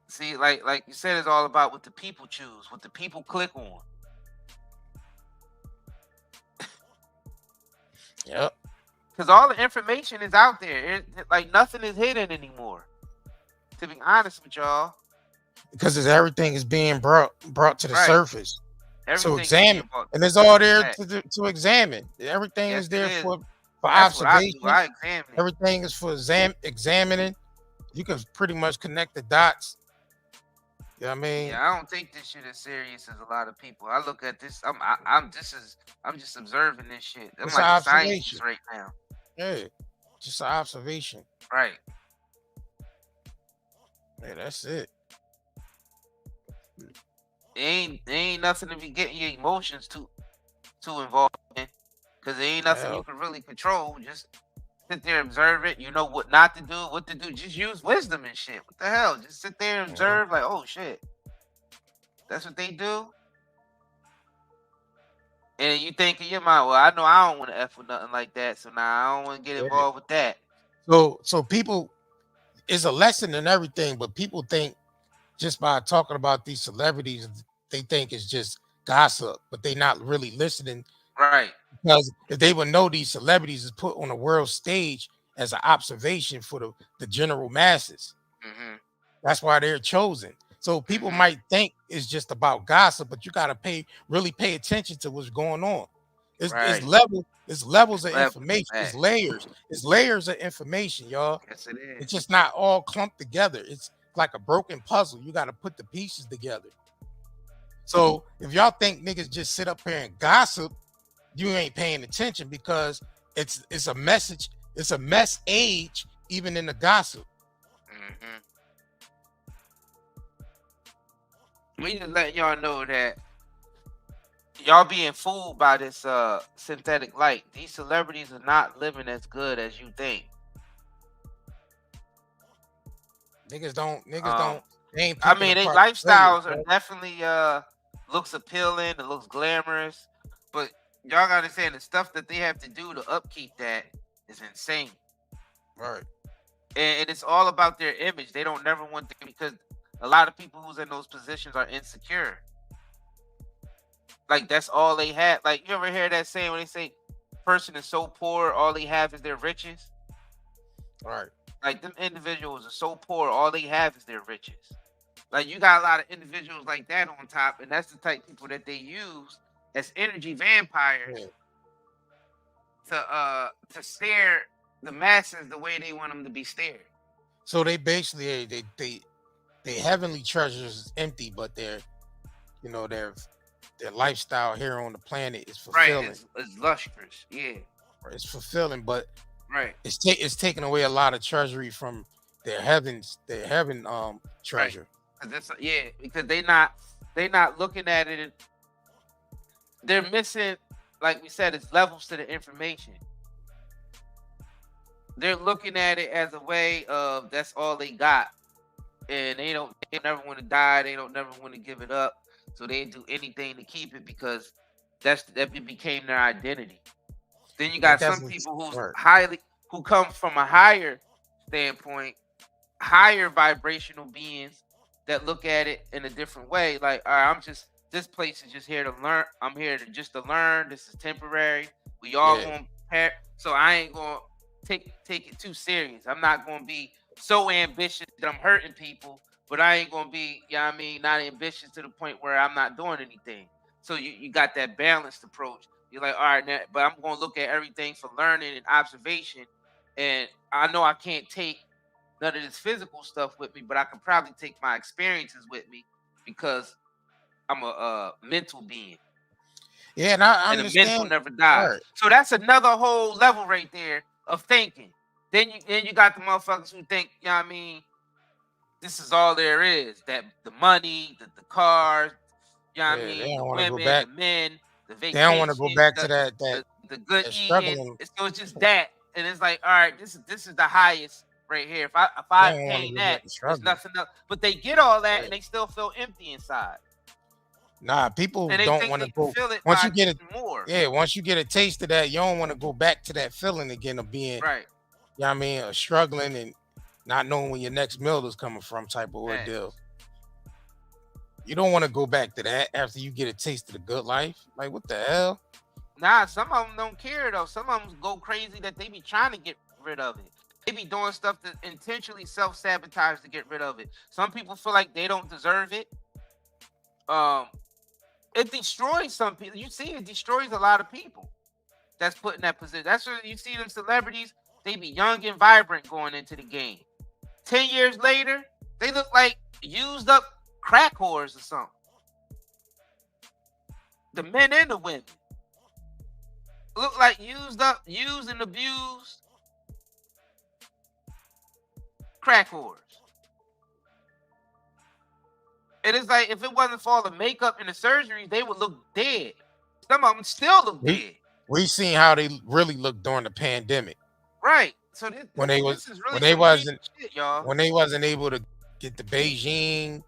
See, like you said, it's all about what the people choose, what the people click on. Yep. Because all the information is out there. Like, nothing is hidden anymore. To be honest with y'all. Because everything is being brought to the surface. So examine, and it's all there to examine. Everything is there for observation. I examine. Everything is for examining. You can pretty much connect the dots. You know what I mean? Yeah, I don't take this shit as serious as a lot of people. I look at this. I'm just observing this shit. I'm It's like an a scientist observation. right now. Yeah, just an observation. Right. Yeah, that's it. It ain't nothing to be getting your emotions too involved in, because there ain't nothing you can really control. Just sit there, observe it. You know what not to do, what to do. Just use wisdom and shit. What the hell? Just sit there and observe. Like, oh shit, that's what they do. And you think in your mind, well, I know I don't want to F with nothing like that, so now I don't want to get involved with that. So people, it's a lesson in everything, but people think just by talking about these celebrities, they think it's just gossip, but they not really listening. Right. Because if they would know these celebrities is put on a world stage as an observation for the general masses. That's why they're chosen. So people might think it's just about gossip, but you got to really pay attention to what's going on. It's levels of information. It's layers of information, y'all. Yes, it is. It's just not all clumped together. It's like a broken puzzle. You got to put the pieces together. So if y'all think niggas just sit up here and gossip, you ain't paying attention, because it's a message. It's a mess age, even in the gossip. We just letting y'all know that y'all being fooled by this synthetic light. These celebrities are not living as good as you think. Niggas don't. They ain't I mean, their lifestyles are players, definitely looks appealing. It looks glamorous, but y'all gotta understand the stuff that they have to do to upkeep that is insane. Right. And it's all about their image. They don't never want to, because a lot of people who's in those positions are insecure. Like, that's all they have. Like, you ever hear that saying when they say person is so poor, all they have is their riches? Right. Like, them individuals are so poor, all they have is their riches. Like, you got a lot of individuals like that on top, and that's the type of people that they use as energy vampires to stare the masses the way they want them to be stared. So they basically they heavenly treasures is empty, but their lifestyle here on the planet is fulfilling. Right, it's lustrous, yeah. It's fulfilling, but right, it's taking away a lot of treasury from their heaven treasure. Right. Because they not looking at it. They're missing, like we said, it's levels to the information. They're looking at it as a way of that's all they got, and they never want to die. They don't never want to give it up, so they do anything to keep it, because that became their identity. Then you got some people who come from a higher standpoint, higher vibrational beings that look at it in a different way. Like, all right, this place is just here to learn. I'm here to learn. This is temporary. We all going to prepare, so I ain't going to take it too serious. I'm not going to be so ambitious that I'm hurting people, but I ain't going to be, not ambitious to the point where I'm not doing anything. So you got that balanced approach. You're like, all right, now, but I'm going to look at everything for learning and observation. And I know I can't take none of this physical stuff with me, but I can probably take my experiences with me because I'm a mental being. Yeah, and I And the mental understand. never dies. Right. So that's another whole level right there of thinking. Then you got the motherfuckers who think, you know what I mean, this is all there is. That the money, the cars, you know what I Yeah, they mean, the don't want to go women, back. the men, the They don't want to go vacations, back to that the good that eating. struggling. So it's just that. And it's like, all right, this is the highest right here. If They I don't want to obtain go that, back to there's struggling. nothing else. But they get all that and they still feel empty inside. Nah, people And they don't think want they to can go. feel it Once by you get it, getting more. yeah, once you get a taste of that, you don't want to go back to that feeling again of being, Right. you know what I mean, struggling and not knowing when your next meal is coming from type of ordeal. You don't want to go back to that after you get a taste of the good life. Like, what the hell? Nah, some of them don't care though. Some of them go crazy that they be trying to get rid of it. They be doing stuff to intentionally self-sabotage to get rid of it. Some people feel like they don't deserve it. It destroys some people. You see, it destroys a lot of people that's put in that position. That's where you see them celebrities, they be young and vibrant going into the game. 10 years later, they look like used up crack whores or something. The men and the women look like used and abused crack whores. It is like if it wasn't for all the makeup and the surgery, they would look dead. Some of them still look dead. We seen how they really looked during the pandemic. Right. So this When they is really when they some wasn't shit, y'all. when they wasn't able to get the Beijing.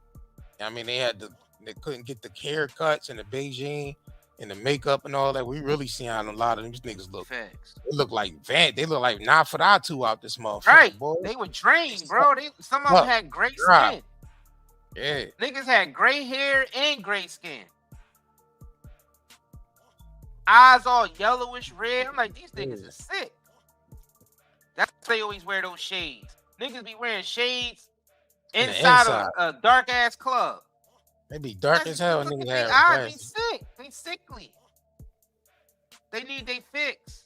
I mean, they couldn't get the haircuts and the Beijing and the makeup and all that. We really seen how a lot of these niggas look. Facts. They look like They look like Nafaratu out this motherfucker. Right. Boy. They were drained, bro. Some of them had gray skin. Yeah. Niggas had gray hair and gray skin. Eyes all yellowish red. I'm like, these niggas are sick. That's why they always wear those shades. Niggas be wearing shades inside of a dark ass club. They be dark as hell. Niggas They have eyes be glasses. sick. They sickly. They need they fix.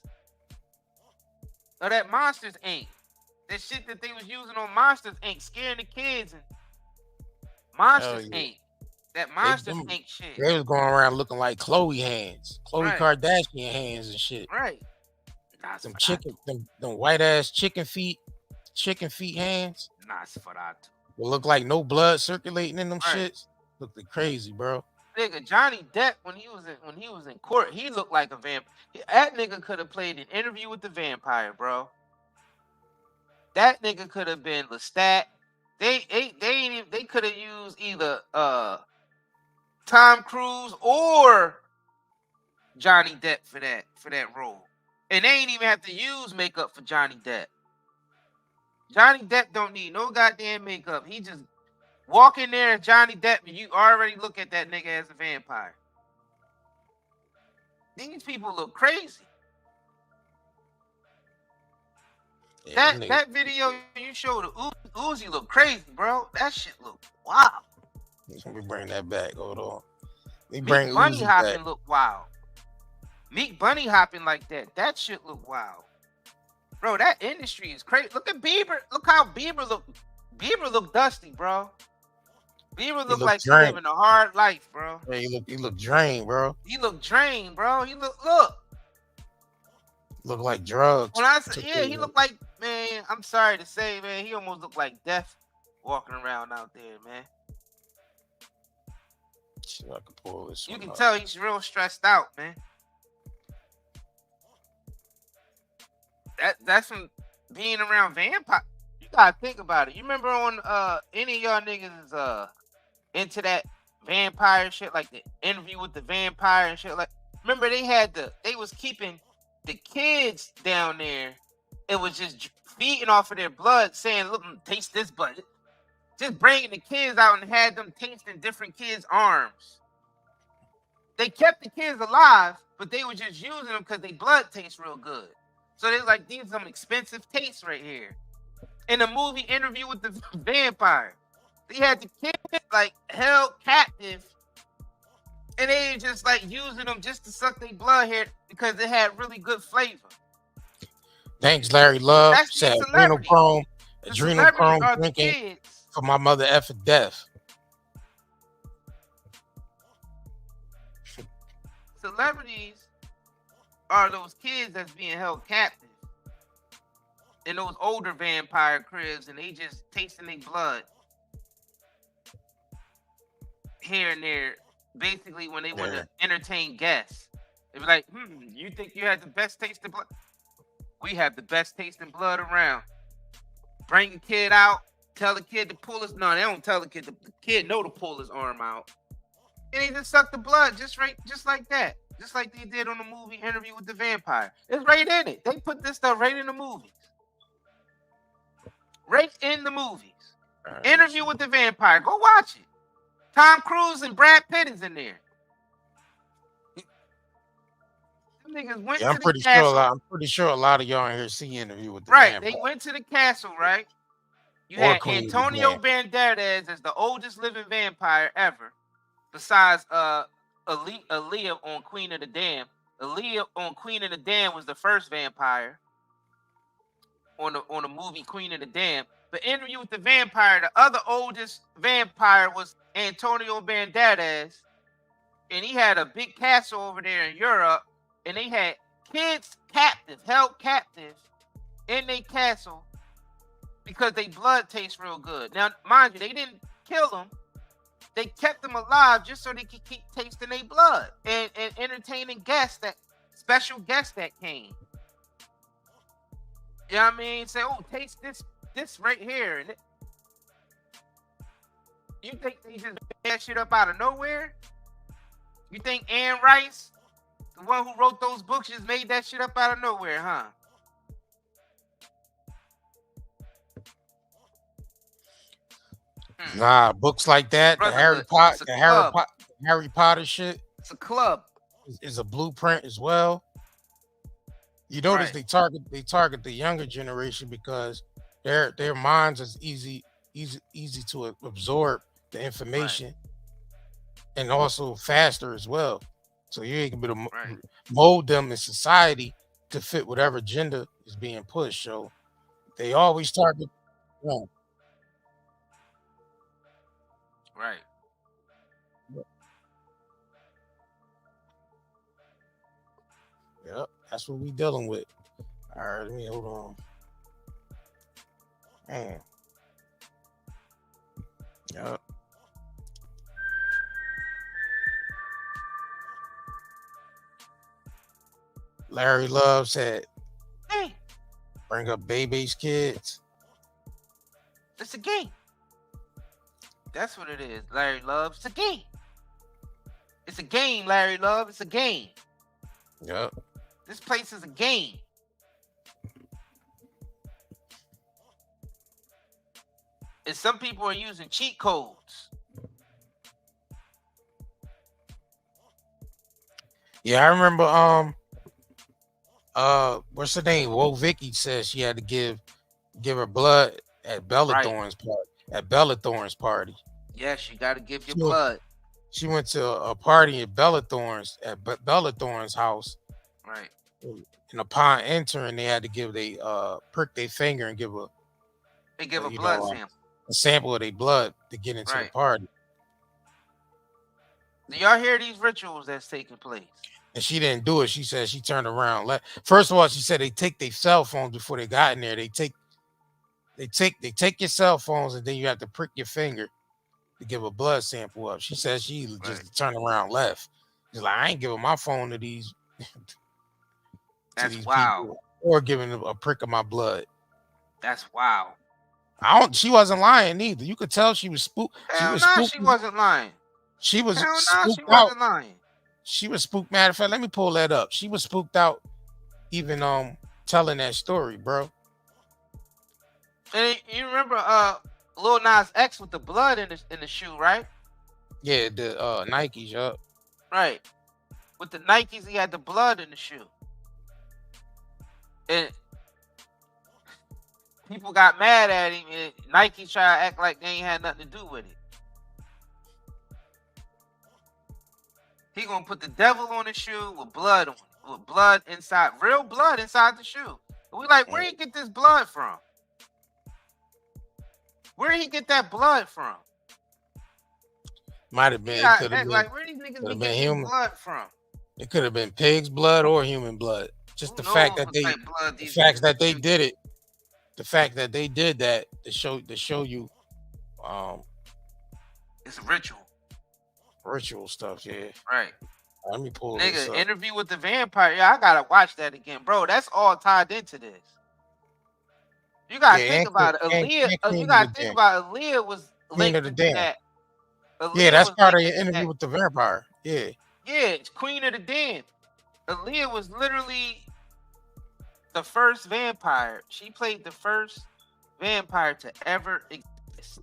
Or that Monsters Inc. That shit that they was using on Monsters Inc. Scaring the kids and Monsters Inc. That Monsters Inc. shit. They was going around looking like Chloe hands, Chloe Right. Kardashian hands and shit. Right. Them white ass chicken feet hands. Nosferatu. Will look like no blood circulating in them Right. shits. Look like crazy, bro. Nigga, Johnny Depp when he was in court, he looked like a vampire. That nigga could have played an Interview with the Vampire, bro. That nigga could have been Lestat. They could have used either Tom Cruise or Johnny Depp for that role. And they ain't even have to use makeup for Johnny Depp. Johnny Depp don't need no goddamn makeup. He just walk in there as Johnny Depp and you already look at that nigga as a vampire. These people look crazy. Yeah, That video you showed of Uzi look crazy, bro. That shit look wild. Let me bring that back. Hold on. Let me Meek bring bunny Uzi hopping back. look wild. Meek bunny hopping like that. That shit look wild. Bro, that industry is crazy. Look at Bieber. Look how Bieber look. Bieber look dusty, bro. Bieber look like he's drained. living a hard life, bro. Yeah, he look drained, bro. He look drained, bro. He look. Look like drugs. When I say, yeah, he look like, man, I'm sorry to say, man, he almost looked like death walking around out there, man. See if I can pull this You one can up. tell he's real stressed out, man. That's from being around vampire. You gotta think about it. You remember on any of y'all niggas is into that vampire shit, like the Interview with the Vampire and shit. Like, remember they was keeping the kids down there. It was just feeding off of their blood, saying, "Look, taste this blood." Just bringing the kids out and had them tasting different kids' arms. They kept the kids alive, but they were just using them because their blood tastes real good. So they're like, these are some expensive tastes right here. In the movie Interview with the Vampire, they had the kids like held captive And they just like using them just to suck their blood here because it had really good flavor. Thanks, Larry Love. That's Said the celebrity. The adrenal celebrities chrome are the drinking kids. for my mother effing death. Celebrities are those kids that's being held captive in those older vampire cribs, and they just tasting their blood here and there. Basically, when they want to entertain guests, they be like, you think you had the best taste of blood? We have the best taste in blood around. Bring the kid out, tell the kid to pull his. No, they don't tell the kid. The kid know to pull his arm out, and he just suck the blood just like that, just like they did on the movie Interview with the Vampire. It's right in it. They put this stuff right in the movies. Right in the movies. Interview with the Vampire. Go watch it. Tom Cruise and Brad Pitt is in there. Them niggas went Yeah, to the castle. I'm pretty sure a lot of y'all in here see Interview with the Right, Vampire. they went to the castle, right? You Or had Queen of the Antonio Damned. Banderas as the oldest living vampire ever, besides Aaliyah on Queen of the Damned. Aaliyah on Queen of the Damned was the first vampire on the movie Queen of the Damned. But Interview with the Vampire, the other oldest vampire was Antonio Banderas, and he had a big castle over there in Europe, and they had kids held captive in their castle because their blood tastes real good. Now, mind you, they didn't kill them. They kept them alive just so they could keep tasting their blood and entertaining special guests that came. You know what I mean? Say, oh, taste this right here. And you think they just made that shit up out of nowhere? You think Anne Rice, the one who wrote those books, just made that shit up out of nowhere, huh? Nah, books like that, the Harry Potter shit. It's a club. Is a blueprint as well. You notice they target the younger generation because their minds is easy to absorb the information, and also faster as well. So you ain't gonna be able to mold them in society to fit whatever agenda is being pushed. So they always target. Right. Yep, that's what we dealing with. All right, let me hold on. Man. Yep. Larry Love said, "Hey, bring up baby's kids." It's a game. That's what it is, Larry Love. It's a game. It's a game, Larry Love. It's a game. Yep. This place is a game. And some people are using cheat codes. Yeah, I remember what's her name? Whoa, Vicky says she had to give her blood at Bella Thorne's party. Yes, you got to give your blood. She went to a party at Bella Thorne's house. Right. And upon entering, they had to give prick their finger and give a blood sample. A sample of their blood to get into the party. Do y'all hear these rituals that's taking place? And she didn't do it. She said she turned around. First of all, she said they take their cell phones before they got in there. They take your cell phones, and then you have to prick your finger to give a blood sample up. She said she just turned around, left. She's like, I ain't giving my phone to these. That's wow. People, or giving them a prick of my blood. That's wow. She wasn't lying either. You could tell she was spooked. She wasn't lying. She was spooked she wasn't lying. She was spooked. Matter of fact, let me pull that up. She was spooked out even telling that story, bro. And you remember Lil Nas X with the blood in the shoe, right? Yeah, the Nikes, yup. Right. With the Nikes, he had the blood in the shoe. And people got mad at him, and Nike tried to act like they ain't had nothing to do with it. He gonna put the devil on the shoe with blood on it, with blood inside, real blood inside the shoe. We like, where he get this blood from? Where he get that blood from? Might have been. It could have been. Like, where these niggas be getting human blood from? It could have been pig's blood or human blood. Just the fact that they, the fact that they did it, the fact that they did that to show you, it's a ritual. Ritual stuff, yeah. Right. Let me pull this up. Interview with the Vampire. Yeah, I gotta watch that again, bro. That's all tied into this. You gotta think about it. Aaliyah. You gotta think about Aaliyah was Queen of the Damned. that. Yeah, that's part of your interview with the Vampire. Yeah. Yeah, it's Queen of the Damned. Aaliyah was literally the first vampire. She played the first vampire to ever exist.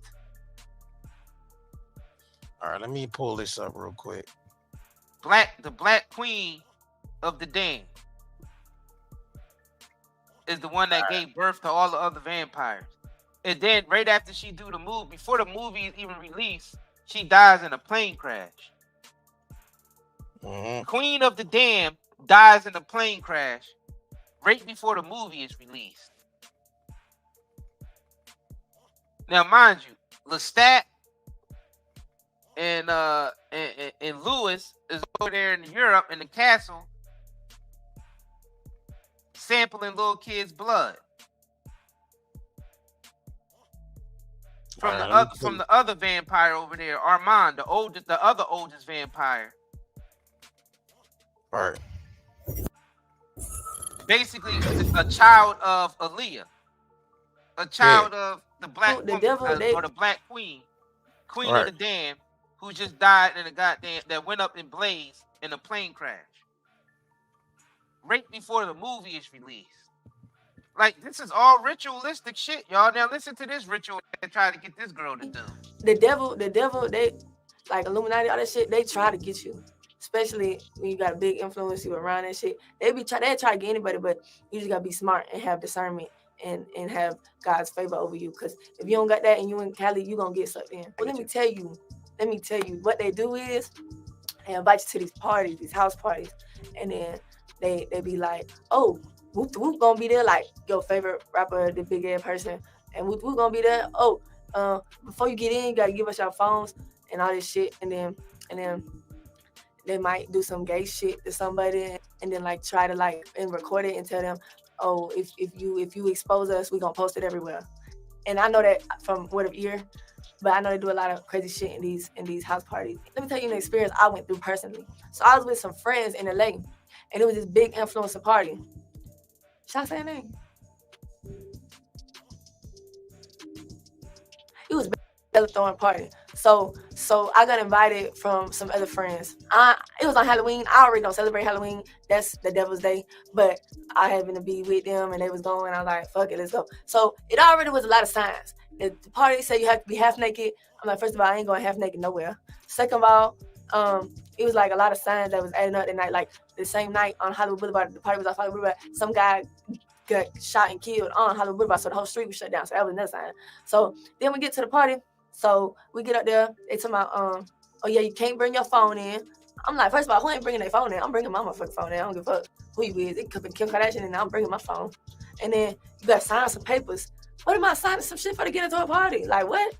All right, let me pull this up real quick. The Black Queen of the Damned is the one that gave birth to all the other vampires. And then right after she do the movie, before the movie is even released, she dies in a plane crash. Queen of the Damned dies in a plane crash right before the movie is released. Now, mind you, Lestat and Lewis is over there in Europe in the castle sampling little kids' blood from the other vampire over there, Armand, the other oldest vampire. All right. Basically, a child of Aaliyah, a child of the Black Woman, or the Black Queen, Queen of the Damned, who just died in a that went up in blaze in a plane crash right before the movie is released. Like, this is all ritualistic shit, y'all. Now listen to this ritual they try to get this girl to do. The devil, they like Illuminati, all that shit. They try to get you, especially when you got a big influence you around that shit. They try to get anybody, but you just gotta be smart and have discernment and have God's favor over you. Because if you don't got that and you in Cali, you gonna get sucked in. Well, let me tell you what they do is they invite you to these parties, these house parties, and then they be like, oh, Whoop Whoop gonna be there, like your favorite rapper, the big ass person, and Whoop Whoop gonna be there. Oh, before you get in, you gotta give us your phones and all this shit, and then they might do some gay shit to somebody, and then like try to like and record it and tell them, oh, if you expose us, we gonna post it everywhere. And I know that from word of ear, but I know they do a lot of crazy shit in these house parties. Let me tell you an experience I went through personally. So I was with some friends in LA, and it was this big influencer party. Should I say her name? It was a throwing party. So I got invited from some other friends. It was on Halloween. I already don't celebrate Halloween. That's the devil's day. But I happened to be with them and they was going. I was like, fuck it, let's go. So it already was a lot of signs. The party said you have to be half naked. I'm like, first of all, I ain't going half naked nowhere. Second of all, it was like a lot of signs that was adding up that night. Like the same night on Hollywood Boulevard, the party was off Hollywood Boulevard. Some guy got shot and killed on Hollywood Boulevard, so the whole street was shut down. So that was another sign. So then we get to the party. So we get up there. They talking about, oh yeah, you can't bring your phone in. I'm like, first of all, who ain't bringing their phone in? I'm bringing my motherfucking phone in. I don't give a fuck who you is. It could be Kim Kardashian, and I'm bringing my phone. And then you got to sign some papers. What am I signing some shit for to get into a party? Like what?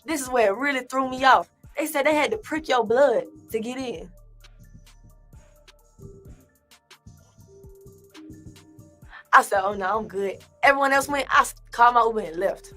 This is where it really threw me off. They said they had to prick your blood to get in. I said, oh no, I'm good. Everyone else went, I called my Uber and left.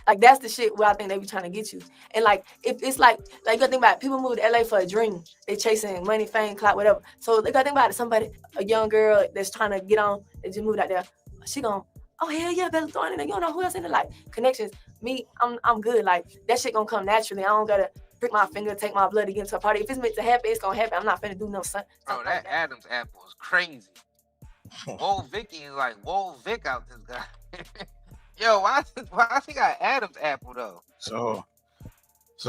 Like that's the shit where I think they be trying to get you. And like, if it's like you gotta think about it, people move to LA for a dream. They chasing money, fame, clout, whatever. So they gotta think about it. Somebody, a young girl that's trying to get on, they just moved out there. She gonna, oh hell yeah, better throw it in there. You don't know who else in there. Like connections. Me, I'm good. Like that shit gonna come naturally. I don't gotta prick my finger, take my blood to get into a party. If it's meant to happen, it's gonna happen. I'm not finna do no something. Bro, that Adam's apple is crazy. Whoa, Vicky is like, whoa, Vic out this guy. Yo, why he got Adam's apple though? So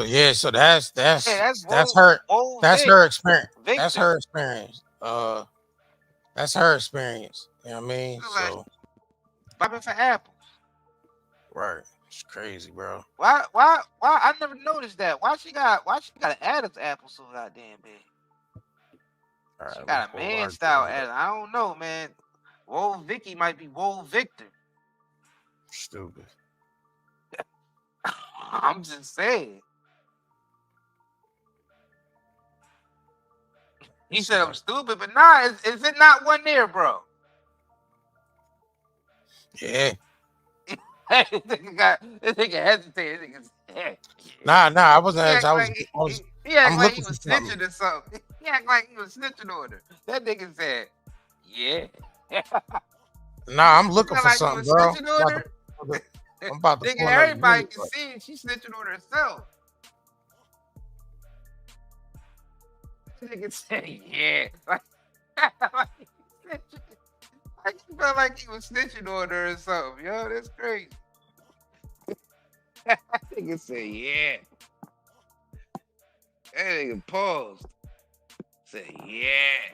yeah, so that's her experience. That's her experience. That's her experience. You know what I mean? So popping for apples. Right. It's crazy, bro. Why? I never noticed that. Why she got an Adam's apple so goddamn big? She got a man style Adams. I don't know, man. Whoa, Vicky might be Whoa Victor. Stupid. I'm just saying. He said I'm stupid, but nah, is it not one there, bro? Yeah. This nigga hesitated. Nah, I wasn't. He I act was. he act I'm like he looking was for something. snitching or something. He act like he was snitching on her. That nigga said, yeah. Nah, I'm looking for Like something, he was bro. snitching on her. I'm about to Nigga, pull another everybody video can up. see she snitching on herself. That nigga said, yeah. Like he felt like he was snitching on her or something. Yo, that's crazy. That nigga said, yeah. That nigga paused. Said, yeah.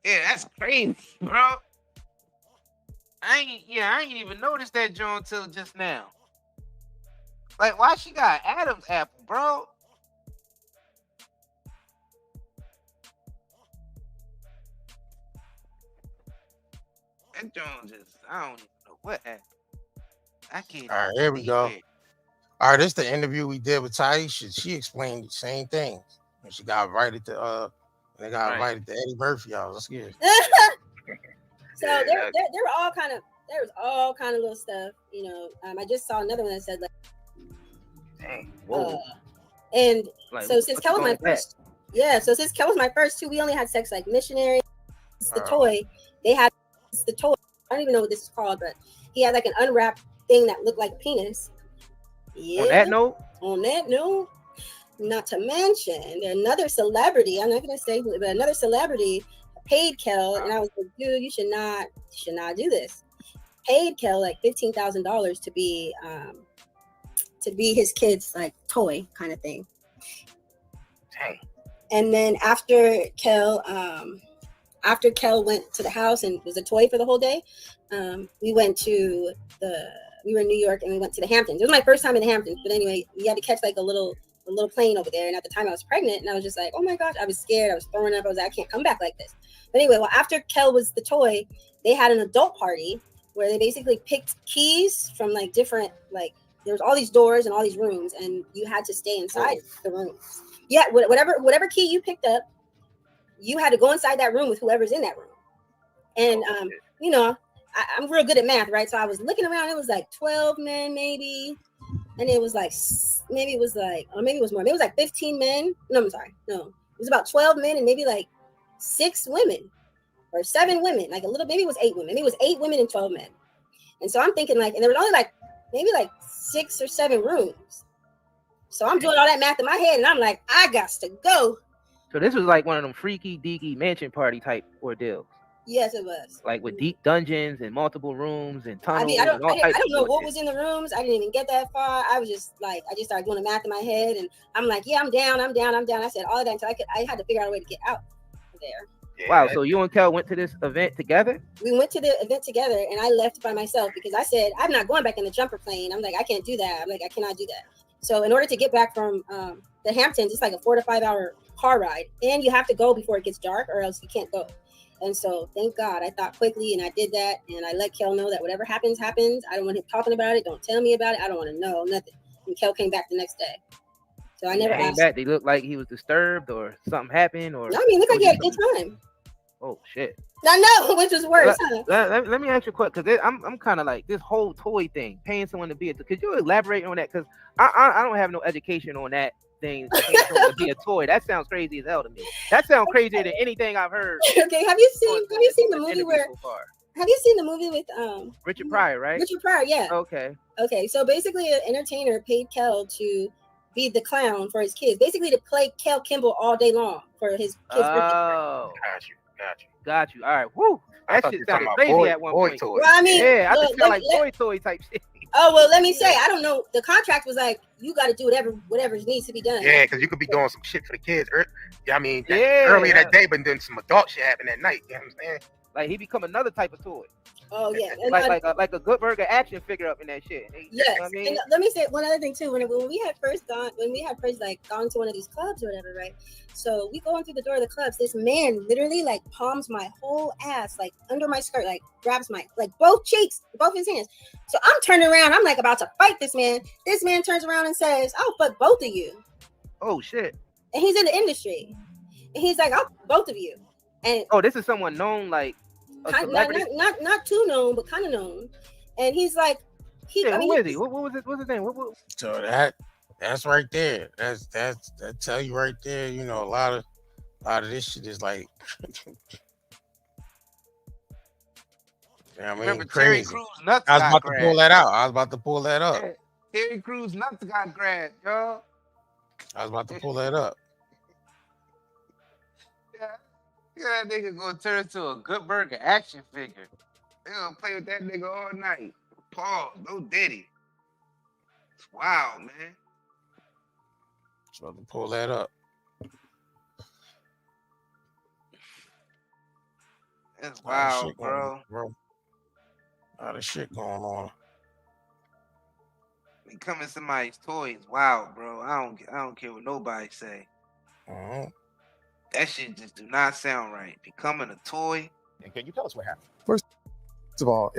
Yeah, that's crazy, bro. I ain't even noticed that joint until just now. Like, why she got Adam's apple, bro? That joint just, I don't even know what happened. I can't. All right, here we go. All right, this is the interview we did with Taisha. She explained the same thing. When she got invited to they got invited to Eddie Murphy. Y'all, let's get it. So there were all kind of little stuff, you know. I just saw another one that said like, dang, whoa. And like, so since Kel was my first, since Kel was my first two, we only had sex like missionary. It's the toy. They had the toy. I don't even know what this is called, but he had like an unwrapped thing that looked like a penis. Yeah. On that note, not to mention another celebrity. I'm not gonna say who, but another celebrity paid Kel, and I was like, dude, you should not do this. Paid Kel like $15,000 to be his kid's like toy kind of thing. Dang. And then after Kel went to the house and was a toy for the whole day, we were in New York and we went to the Hamptons. It was my first time in the Hamptons, but anyway, we had to catch like a little plane over there. And at the time I was pregnant and I was just like, oh my gosh, I was scared. I was throwing up. I was like, I can't come back like this. But anyway, well, after Kel was the toy, they had an adult party where they basically picked keys from like different, like there was all these doors and all these rooms and you had to stay inside the rooms. Yeah, whatever key you picked up, you had to go inside that room with whoever's in that room. And you know, I'm real good at math, right? So I was looking around, it was like 12 men maybe. And it was like, maybe it was more. Maybe it was like 15 men. No, I'm sorry. No, it was about 12 men and maybe like 6 women or 7 women, like maybe it was 8 women. Maybe it was 8 women and 12 men. And so I'm thinking like, and there was only like, maybe like 6 or 7 rooms. So I'm doing all that math in my head and I'm like, I got to go. So this was like one of them freaky deaky mansion party type ordeals. Yes, it was. Like with deep dungeons and multiple rooms and tunnels. I mean, I don't know what shit. was in the rooms. I didn't even get that far. I was just like, I just started doing the math in my head, and I'm like, yeah, I'm down. I said all of that until I had to figure out a way to get out of there. Wow. So you and Kel went to this event together? We went to the event together, and I left by myself because I said I'm not going back in the jumper plane. I'm like, I can't do that. I'm like, I cannot do that. So in order to get back from the Hamptons, it's like a 4 to 5 hour car ride, and you have to go before it gets dark, or else you can't go. And so thank God I thought quickly and I did that. And I let Kel know that whatever happens. I don't want him talking about it. Don't tell me about it. I don't want to know nothing. And Kel came back the next day. So I never asked. Back. They looked like he was disturbed or something happened or. No, I mean, look like he had a good time. Oh shit. I know, which was worse. Let me ask you a question, because I'm kind of like this whole toy thing, paying someone to be could you elaborate on that? Because I don't have no education on that thing to be a toy. That sounds crazy as hell to me. That sounds crazier than anything I've heard. Okay, have you seen the movie where have you seen the movie with Richard Pryor, right? Richard Pryor, yeah. Okay, so basically an entertainer paid Kel to be the clown for his kids, basically to play Kel Kimball all day long for his kids' birthday. Oh, got you. All right, woo. That shit sounded crazy at one point. Well, I mean, yeah, I just feel like toy type shit. Oh, well, let me say, I don't know. The contract was like, you got to do whatever needs to be done. Yeah, because you could be doing some shit for the kids. I mean, earlier that day, but then some adult shit happened at night. You know what I'm saying? Like he become another type of toy. Oh yeah, and like a Good Burger action figure up in that shit. Yes, you know what I mean? and let me say one other thing too. When we had first gone like gone to one of these clubs or whatever, right? So we go in through the door of the clubs. This man literally like palms my whole ass, like under my skirt, like grabs my like both cheeks, both his hands. So I'm turning around. I'm like about to fight this man. This man turns around and says, "I'll fuck both of you." Oh shit! And he's in the industry, and he's like, "I'll fuck both of you." And this is someone known, like not too known, but kind of known. And he's like, who is he? What was it? What's his name? So that's right there. That tell you right there. You know, a lot of this shit is like, Remember crazy. Terry Crews nuts I was got about grabbed. to pull that out. I was about to pull that up. Terry Crews nuts got grabbed, y'all. I was about to pull that up. Yeah, that nigga gonna turn into a Good Burger action figure. They gonna play with that nigga all night. Pause. No Diddy. It's wild, man. I was about to pull that up. That's wild, bro. A lot of shit going on. Becoming somebody's toy is wild, bro. I don't care what nobody say. That shit just do not sound right. Becoming a toy. And can you tell us what happened? First of all,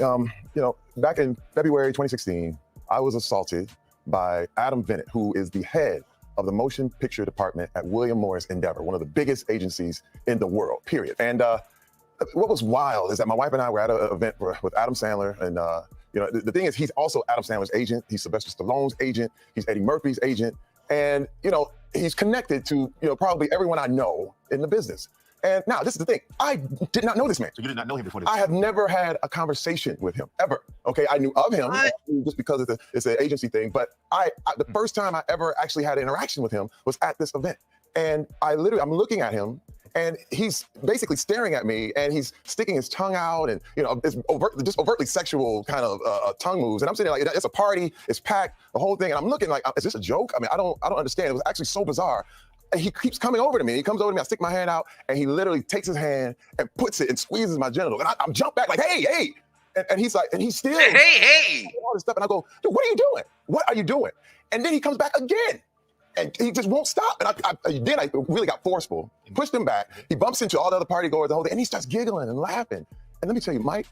back in February 2016, I was assaulted by Adam Bennett, who is the head of the motion picture department at William Morris Endeavor, one of the biggest agencies in the world, period. And what was wild is that my wife and I were at an event with Adam Sandler, and the thing is, he's also Adam Sandler's agent. He's Sylvester Stallone's agent. He's Eddie Murphy's agent, and he's connected to probably everyone I know in the business. And now this is the thing: I did not know this man. So you did not know him before this? I have never had a conversation with him ever. Okay, I knew of him just because it's an agency thing. But the first time I ever actually had an interaction with him was at this event, and I'm looking at him. And he's basically staring at me, and he's sticking his tongue out, and it's just overtly sexual kind of tongue moves. And I'm sitting there like, it's a party, it's packed, the whole thing. And I'm looking like, is this a joke? I mean, I don't understand. It was actually so bizarre. And he keeps coming over to me. He comes over to me. I stick my hand out, and he literally takes his hand and puts it and squeezes my genital. And I'm jump back like, hey. And he's like, and he's still hey. all this stuff. And I go, dude, what are you doing? What are you doing? And then he comes back again. And he just won't stop. And then I really got forceful, pushed him back. He bumps into all the other party goers, the whole thing, and he starts giggling and laughing. And let me tell you, Mike,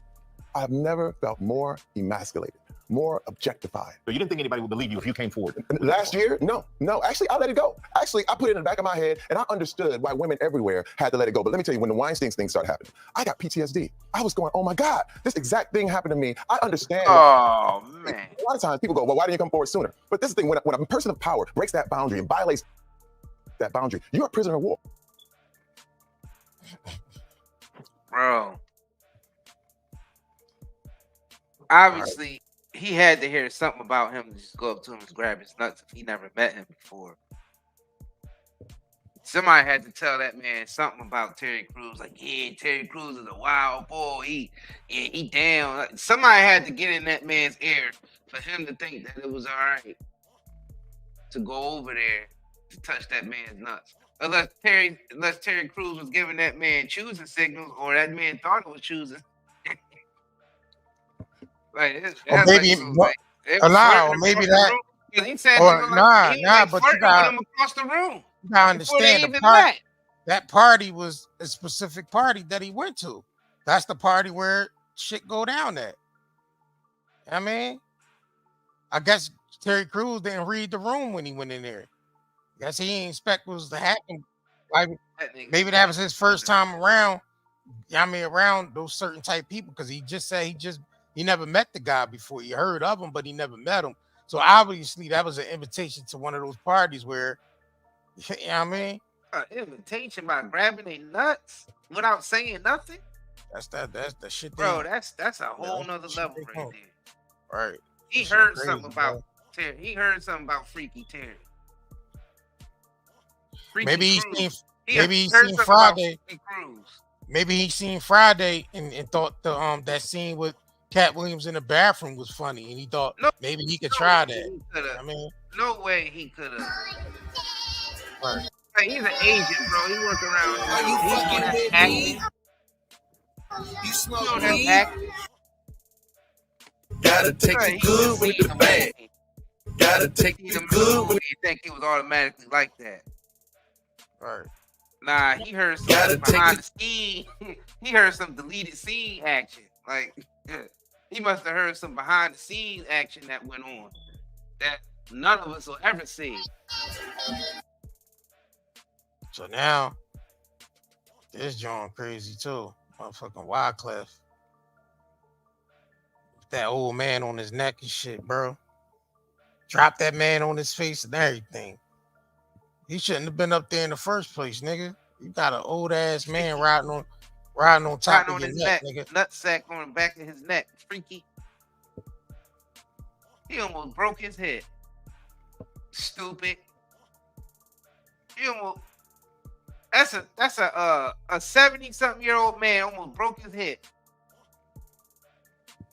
I've never felt more emasculated, more objectified. So you didn't think anybody would believe you if you came forward? Last year? No. Actually, I let it go. Actually, I put it in the back of my head, and I understood why women everywhere had to let it go. But let me tell you, when the Weinstein thing started happening, I got PTSD. I was going, oh my God, this exact thing happened to me. I understand. Oh, man. A lot of times people go, well, why didn't you come forward sooner? But this is the thing, when a person of power breaks that boundary and violates that boundary, you're a prisoner of war. Bro. Obviously, he had to hear something about him to just go up to him and grab his nuts if he never met him before. Somebody had to tell that man something about Terry Crews. Like, yeah, Terry Crews is a wild boy. He down. Like, somebody had to get in that man's ear for him to think that it was all right to go over there to touch that man's nuts. Unless Terry Crews was giving that man choosing signals, or that man thought it was choosing. Maybe that. He said, but you gotta across the room. You gotta understand that party was a specific party that he went to. That's the party where shit go down at. I mean, I guess Terry Crews didn't read the room when he went in there. I guess he didn't expect what was to happen. Like maybe that was his first time around. Around those certain type people, because he just said he never met the guy before. He heard of him, but he never met him. So obviously that was an invitation to one of those parties where, An invitation by grabbing their nuts without saying nothing? That's the shit. Bro, that's a whole nother level right there. Right. He heard something about Terry. He heard something about Freaky Terry. Maybe he seen Friday. Maybe he seen Friday and thought that scene with Cat Williams in the bathroom was funny, and he thought maybe he could try that. No way he could have. Right. Like, he's an agent, bro. He work around. Are you fucking with me? You smoke You know that's weed? acting. Gotta take the good with the bad. Gotta take the good with You think he was automatically like that? Right. Nah, he heard some behind the scene. He heard some deleted scene action. Like he must have heard some behind the scenes action that went on that none of us will ever see. So now this John crazy too. Motherfucking Wyclef. That old man on his neck and shit, bro. Drop that man on his face and everything. He shouldn't have been up there in the first place, nigga. You got an old ass man riding on top of your neck, nigga. Nutsack on the back of his neck. Freaky. He almost broke his head. Stupid. He almost. That's a 70-something-year-old man almost broke his head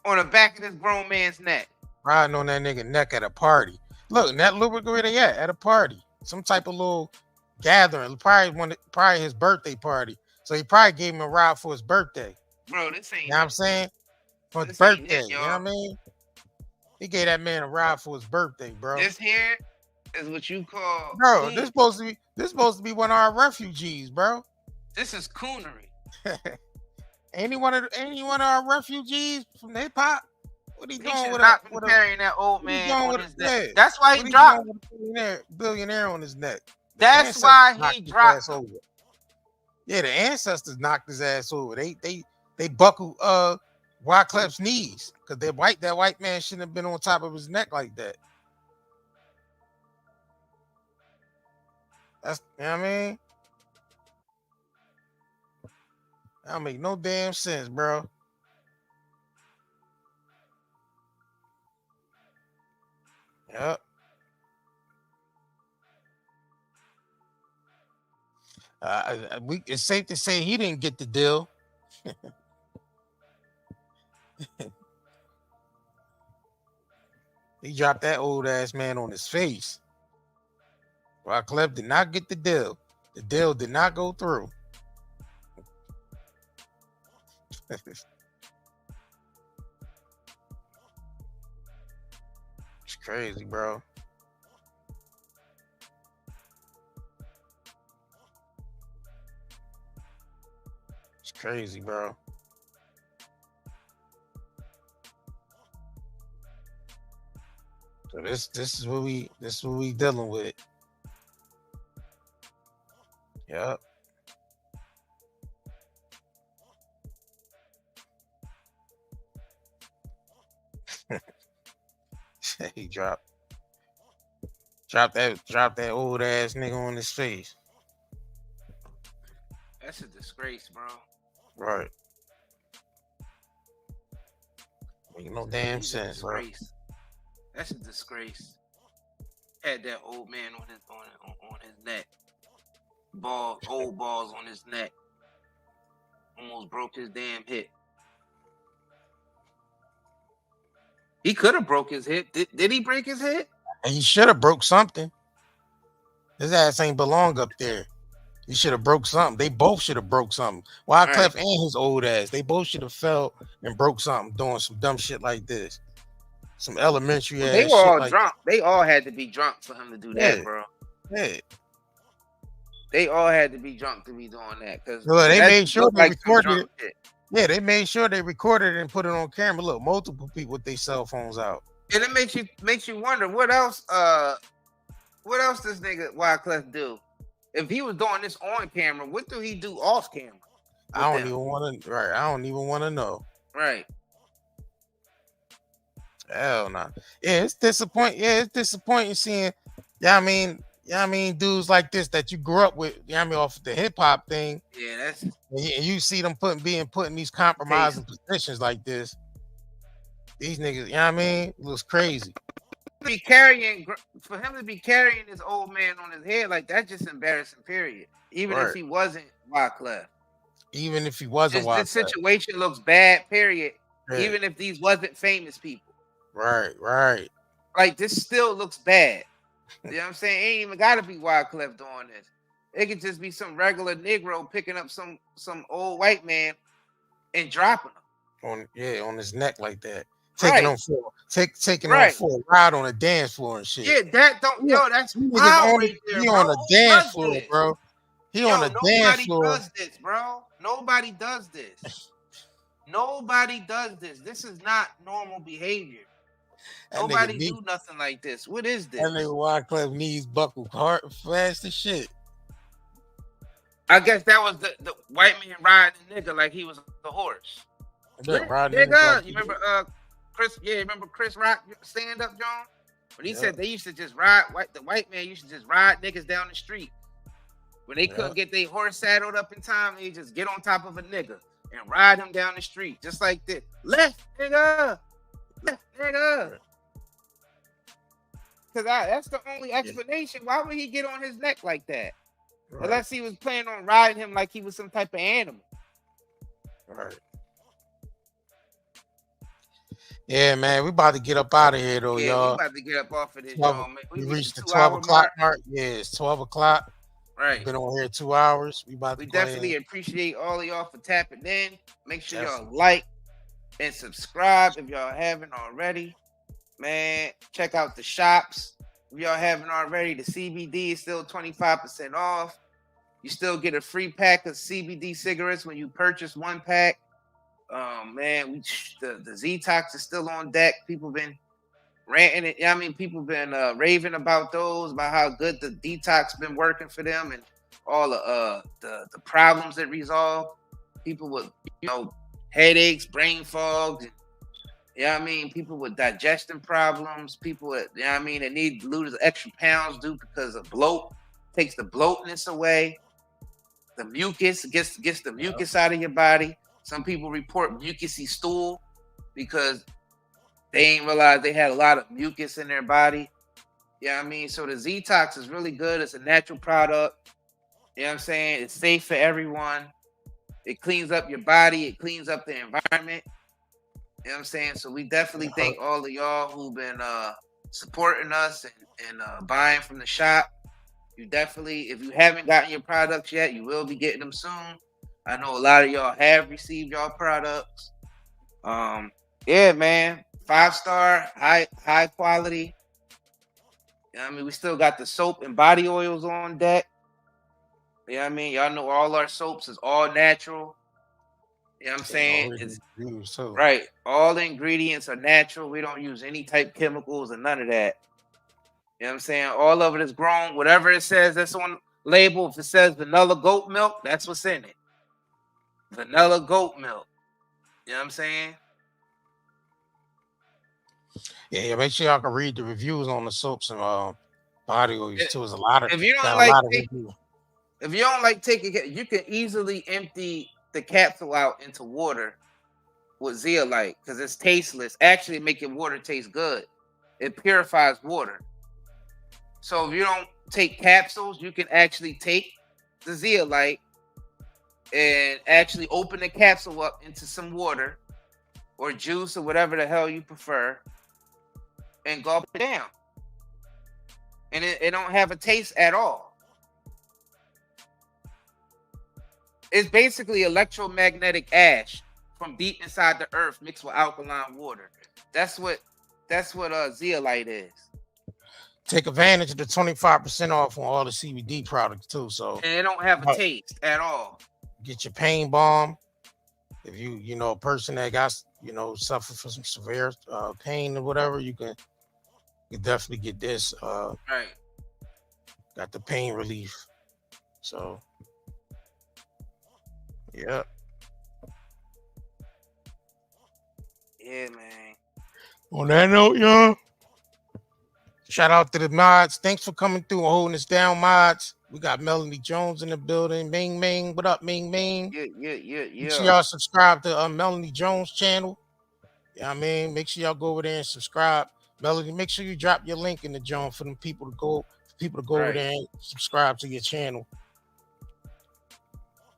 on the back of this grown man's neck. Riding on that nigga neck at a party. Look, and that little where they at a party. Some type of little gathering. Probably his birthday party. So he probably gave him a ride for his birthday. Bro, this ain't. You know what I'm saying? For his birthday. You know what I mean? He gave that man a ride for his birthday, bro. This here is what you call. Bro, this supposed to be one of our refugees, bro. This is coonery. Any one of our refugees from hip hop? What he doing with carrying that old man on his neck? Yeah. That's why he dropped billionaire on his neck. That's why he dropped. Yeah, the ancestors knocked his ass over. They buckled Wyclef's knees because that white man shouldn't have been on top of his neck like that. That's, you know what I mean? That don't make no damn sense, bro. Yep. It's safe to say he didn't get the deal. He dropped that old ass man on his face. Wyclef did not get the deal. The deal did not go through. It's crazy, bro. It's crazy, bro. So this is what we dealing with. Yep. He dropped that old ass nigga on his face. That's a disgrace, bro. Right. Make no damn sense, bro. That's a disgrace. Had that old man on his neck. Old balls on his neck. Almost broke his damn hip. He could have broke his hip. Did he break his hip? And he should have broke something. His ass ain't belong up there. He should have broke something. They both should have broke something. Wyclef and his old ass. They both should have fell and broke something doing some dumb shit like this. Some elementary ass They were all shit drunk. They all had to be drunk for him to do that, bro. Yeah. They all had to be drunk to be doing that. Because they made sure they recorded it. Yeah, they made sure they recorded it and put it on camera. Look, multiple people with their cell phones out. And it makes you wonder what else this nigga Wyclef do? If he was doing this on camera, what do he do off camera? I don't even want to know. Right. Hell no. Yeah, it's disappointing. Yeah, it's disappointing seeing. Yeah, I mean, dudes like this that you grew up with. Yeah, I mean, off the hip hop thing. Yeah, that's. And you see them put in these compromising positions like this. These niggas, you know what I mean? It looks crazy. For him to be carrying this old man on his head like that's just embarrassing. Period. Even if he wasn't Wyclef. Even if he wasn't Wyclef. This situation looks bad. Period. Yeah. Even if these wasn't famous people. Right. Like this still looks bad. You know what I'm saying? It ain't even gotta be Wyclef doing this. It could just be some regular Negro picking up some old white man and dropping them on his neck like that, Right. taking Right. on for a ride on a dance floor and shit. Yeah, that don't that's Niggas wild only right there, he bro. on a Who dance does floor, this? bro. He Yo, on a dance nobody floor. does this, bro. Nobody does this. Nobody does this. This is not normal behavior. That Nobody nigga do nothing like this. What is this? That nigga Wyclef knees buckle hard fast as shit. I guess that was the white man riding the nigga like he was the horse. Nigga, you remember Chris? Yeah, remember Chris Rock stand up, John? When he said they used to just ride the white man used to just ride niggas down the street. When they couldn't get their horse saddled up in time, they just get on top of a nigga and ride him down the street just like this. Left nigga. Left nigga. Because that's the only explanation. Why would he get on his neck like that? Right. Unless he was planning on riding him like he was some type of animal. Right. Yeah, man, we about to get up out of here though, y'all. We about to get up off of this, y'all, man. We reached the 12 o'clock mark. Yeah, it's 12 o'clock. Right. We've been on here 2 hours. We definitely appreciate all of y'all for tapping in. Make sure y'all like and subscribe if y'all haven't already. Man, check out the shops. If y'all haven't already, the CBD is still 25% off. You still get a free pack of CBD cigarettes when you purchase one pack. Man, the Ze-Tox is still on deck. People been ranting it. I mean, people been raving about those, about how good the Detox been working for them and all the problems it resolved. People with headaches, brain fog, and I mean, people with digestion problems, people with that need to lose extra pounds due because of bloat, takes the bloatness away. The mucus gets the mucus out of your body. Some people report mucusy stool because they ain't realized they had a lot of mucus in their body. So the Ze-Tox is really good. It's a natural product. You know what I'm saying? It's safe for everyone. It cleans up your body. It cleans up the environment. You know what I'm saying? So we definitely thank all of y'all who've been supporting us and buying from the shop. You definitely, if you haven't gotten your products yet, you will be getting them soon. I know a lot of y'all have received y'all products. Yeah, man. 5-star, high quality. We still got the soap and body oils on deck. Y'all know all our soaps is all natural. You know what I'm saying? It's right. All the ingredients are natural. We don't use any type chemicals and none of that. You know what I'm saying? All of it is grown. Whatever it says that's on label, if it says vanilla goat milk, that's what's in it. Vanilla goat milk. You know what I'm saying? Yeah, make sure y'all can read the reviews on the soaps and body oils too. There's a lot of if you don't like taking it, you can easily empty the capsule out into water with Zeolite because it's tasteless. Actually, making water taste good. It purifies water. So if you don't take capsules, you can actually take the Zeolite and actually open the capsule up into some water or juice or whatever the hell you prefer and gulp it down. And it don't have a taste at all. It's basically electromagnetic ash from deep inside the earth mixed with alkaline water. That's what Zeolite is. Take advantage of the 25% off on all the CBD products too. So and it don't have a taste at all. Get your pain balm. If you know a person that got suffer from some severe pain or whatever, you can definitely get this. Right. Got the pain relief. So yeah. Yeah, man. On that note, y'all. Shout out to the mods. Thanks for coming through and holding us down, mods. We got Melanie Jones in the building. Ming Ming. What up, Ming Ming? Yeah. Make sure y'all subscribe to Melanie Jones channel. Make sure y'all go over there and subscribe. Melanie, make sure you drop your link in the joint for them people to go over there and subscribe to your channel.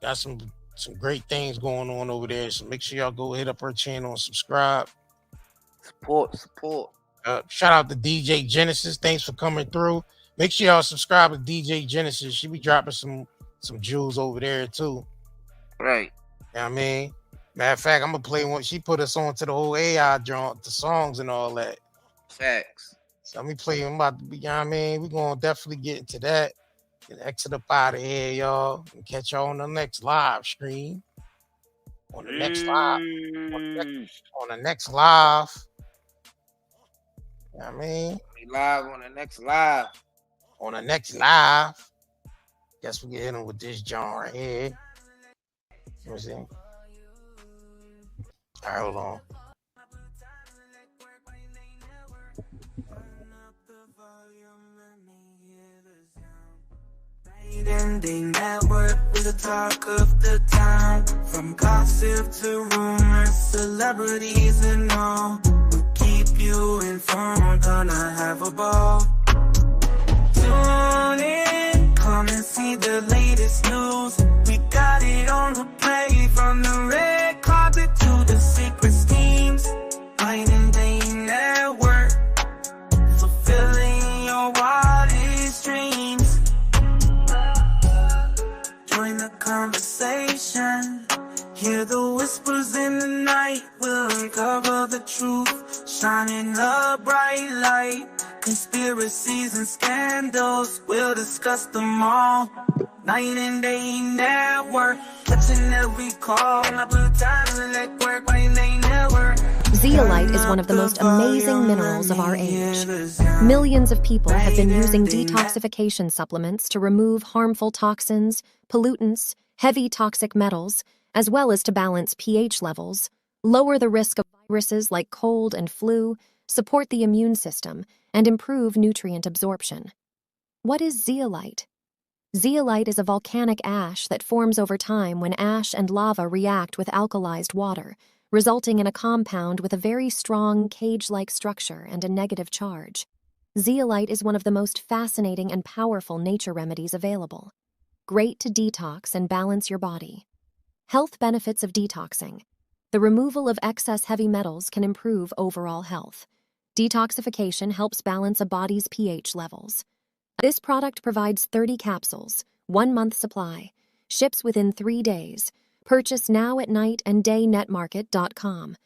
Got some great things going on over there. So make sure y'all go hit up her channel and subscribe. Support. Shout out to DJ Genesis. Thanks for coming through. Make sure y'all subscribe to DJ Genesis. She be dropping some jewels over there too. Right. You know what I mean? Matter of fact, I'm gonna play one. She put us on to the whole AI joint, the songs and all that. Facts. So let me play. I'm about to be, you know what I mean? We're gonna definitely get into that. Get exit up out of here, y'all. And catch y'all on the next live stream. On the next live. On the next live. You know what I mean? We live on the next live. On the next live. Guess we get hit him with this joint right here. Let me see. All right, hold on. They network with the talk of the town. From gossip to rumors, celebrities and all. We'll keep you informed, gonna have a ball. Tune in, come and see the latest news. We got it on the play, from the red carpet to the secret schemes. Night and day network, fulfilling your wildest dreams. Join the conversation. Hear the whispers in the night. We'll uncover the truth. Shining a bright light. Conspiracies and scandals. We'll discuss them all. Night and day network. Touching every call. And I put time in the network. Night and day network. Zeolite is one of the most amazing minerals of our age. Millions of people have been using detoxification supplements to remove harmful toxins, pollutants, heavy toxic metals, as well as to balance pH levels, lower the risk of viruses like cold and flu, support the immune system, and improve nutrient absorption. What is zeolite? Zeolite is a volcanic ash that forms over time when ash and lava react with alkalized water, resulting in a compound with a very strong cage-like structure and a negative charge. Zeolite is one of the most fascinating and powerful nature remedies available. Great to detox and balance your body. Health benefits of detoxing. The removal of excess heavy metals can improve overall health. Detoxification helps balance a body's pH levels. This product provides 30 capsules, 1 month supply, ships within 3 days. Purchase now at nightanddayNetmarket.com.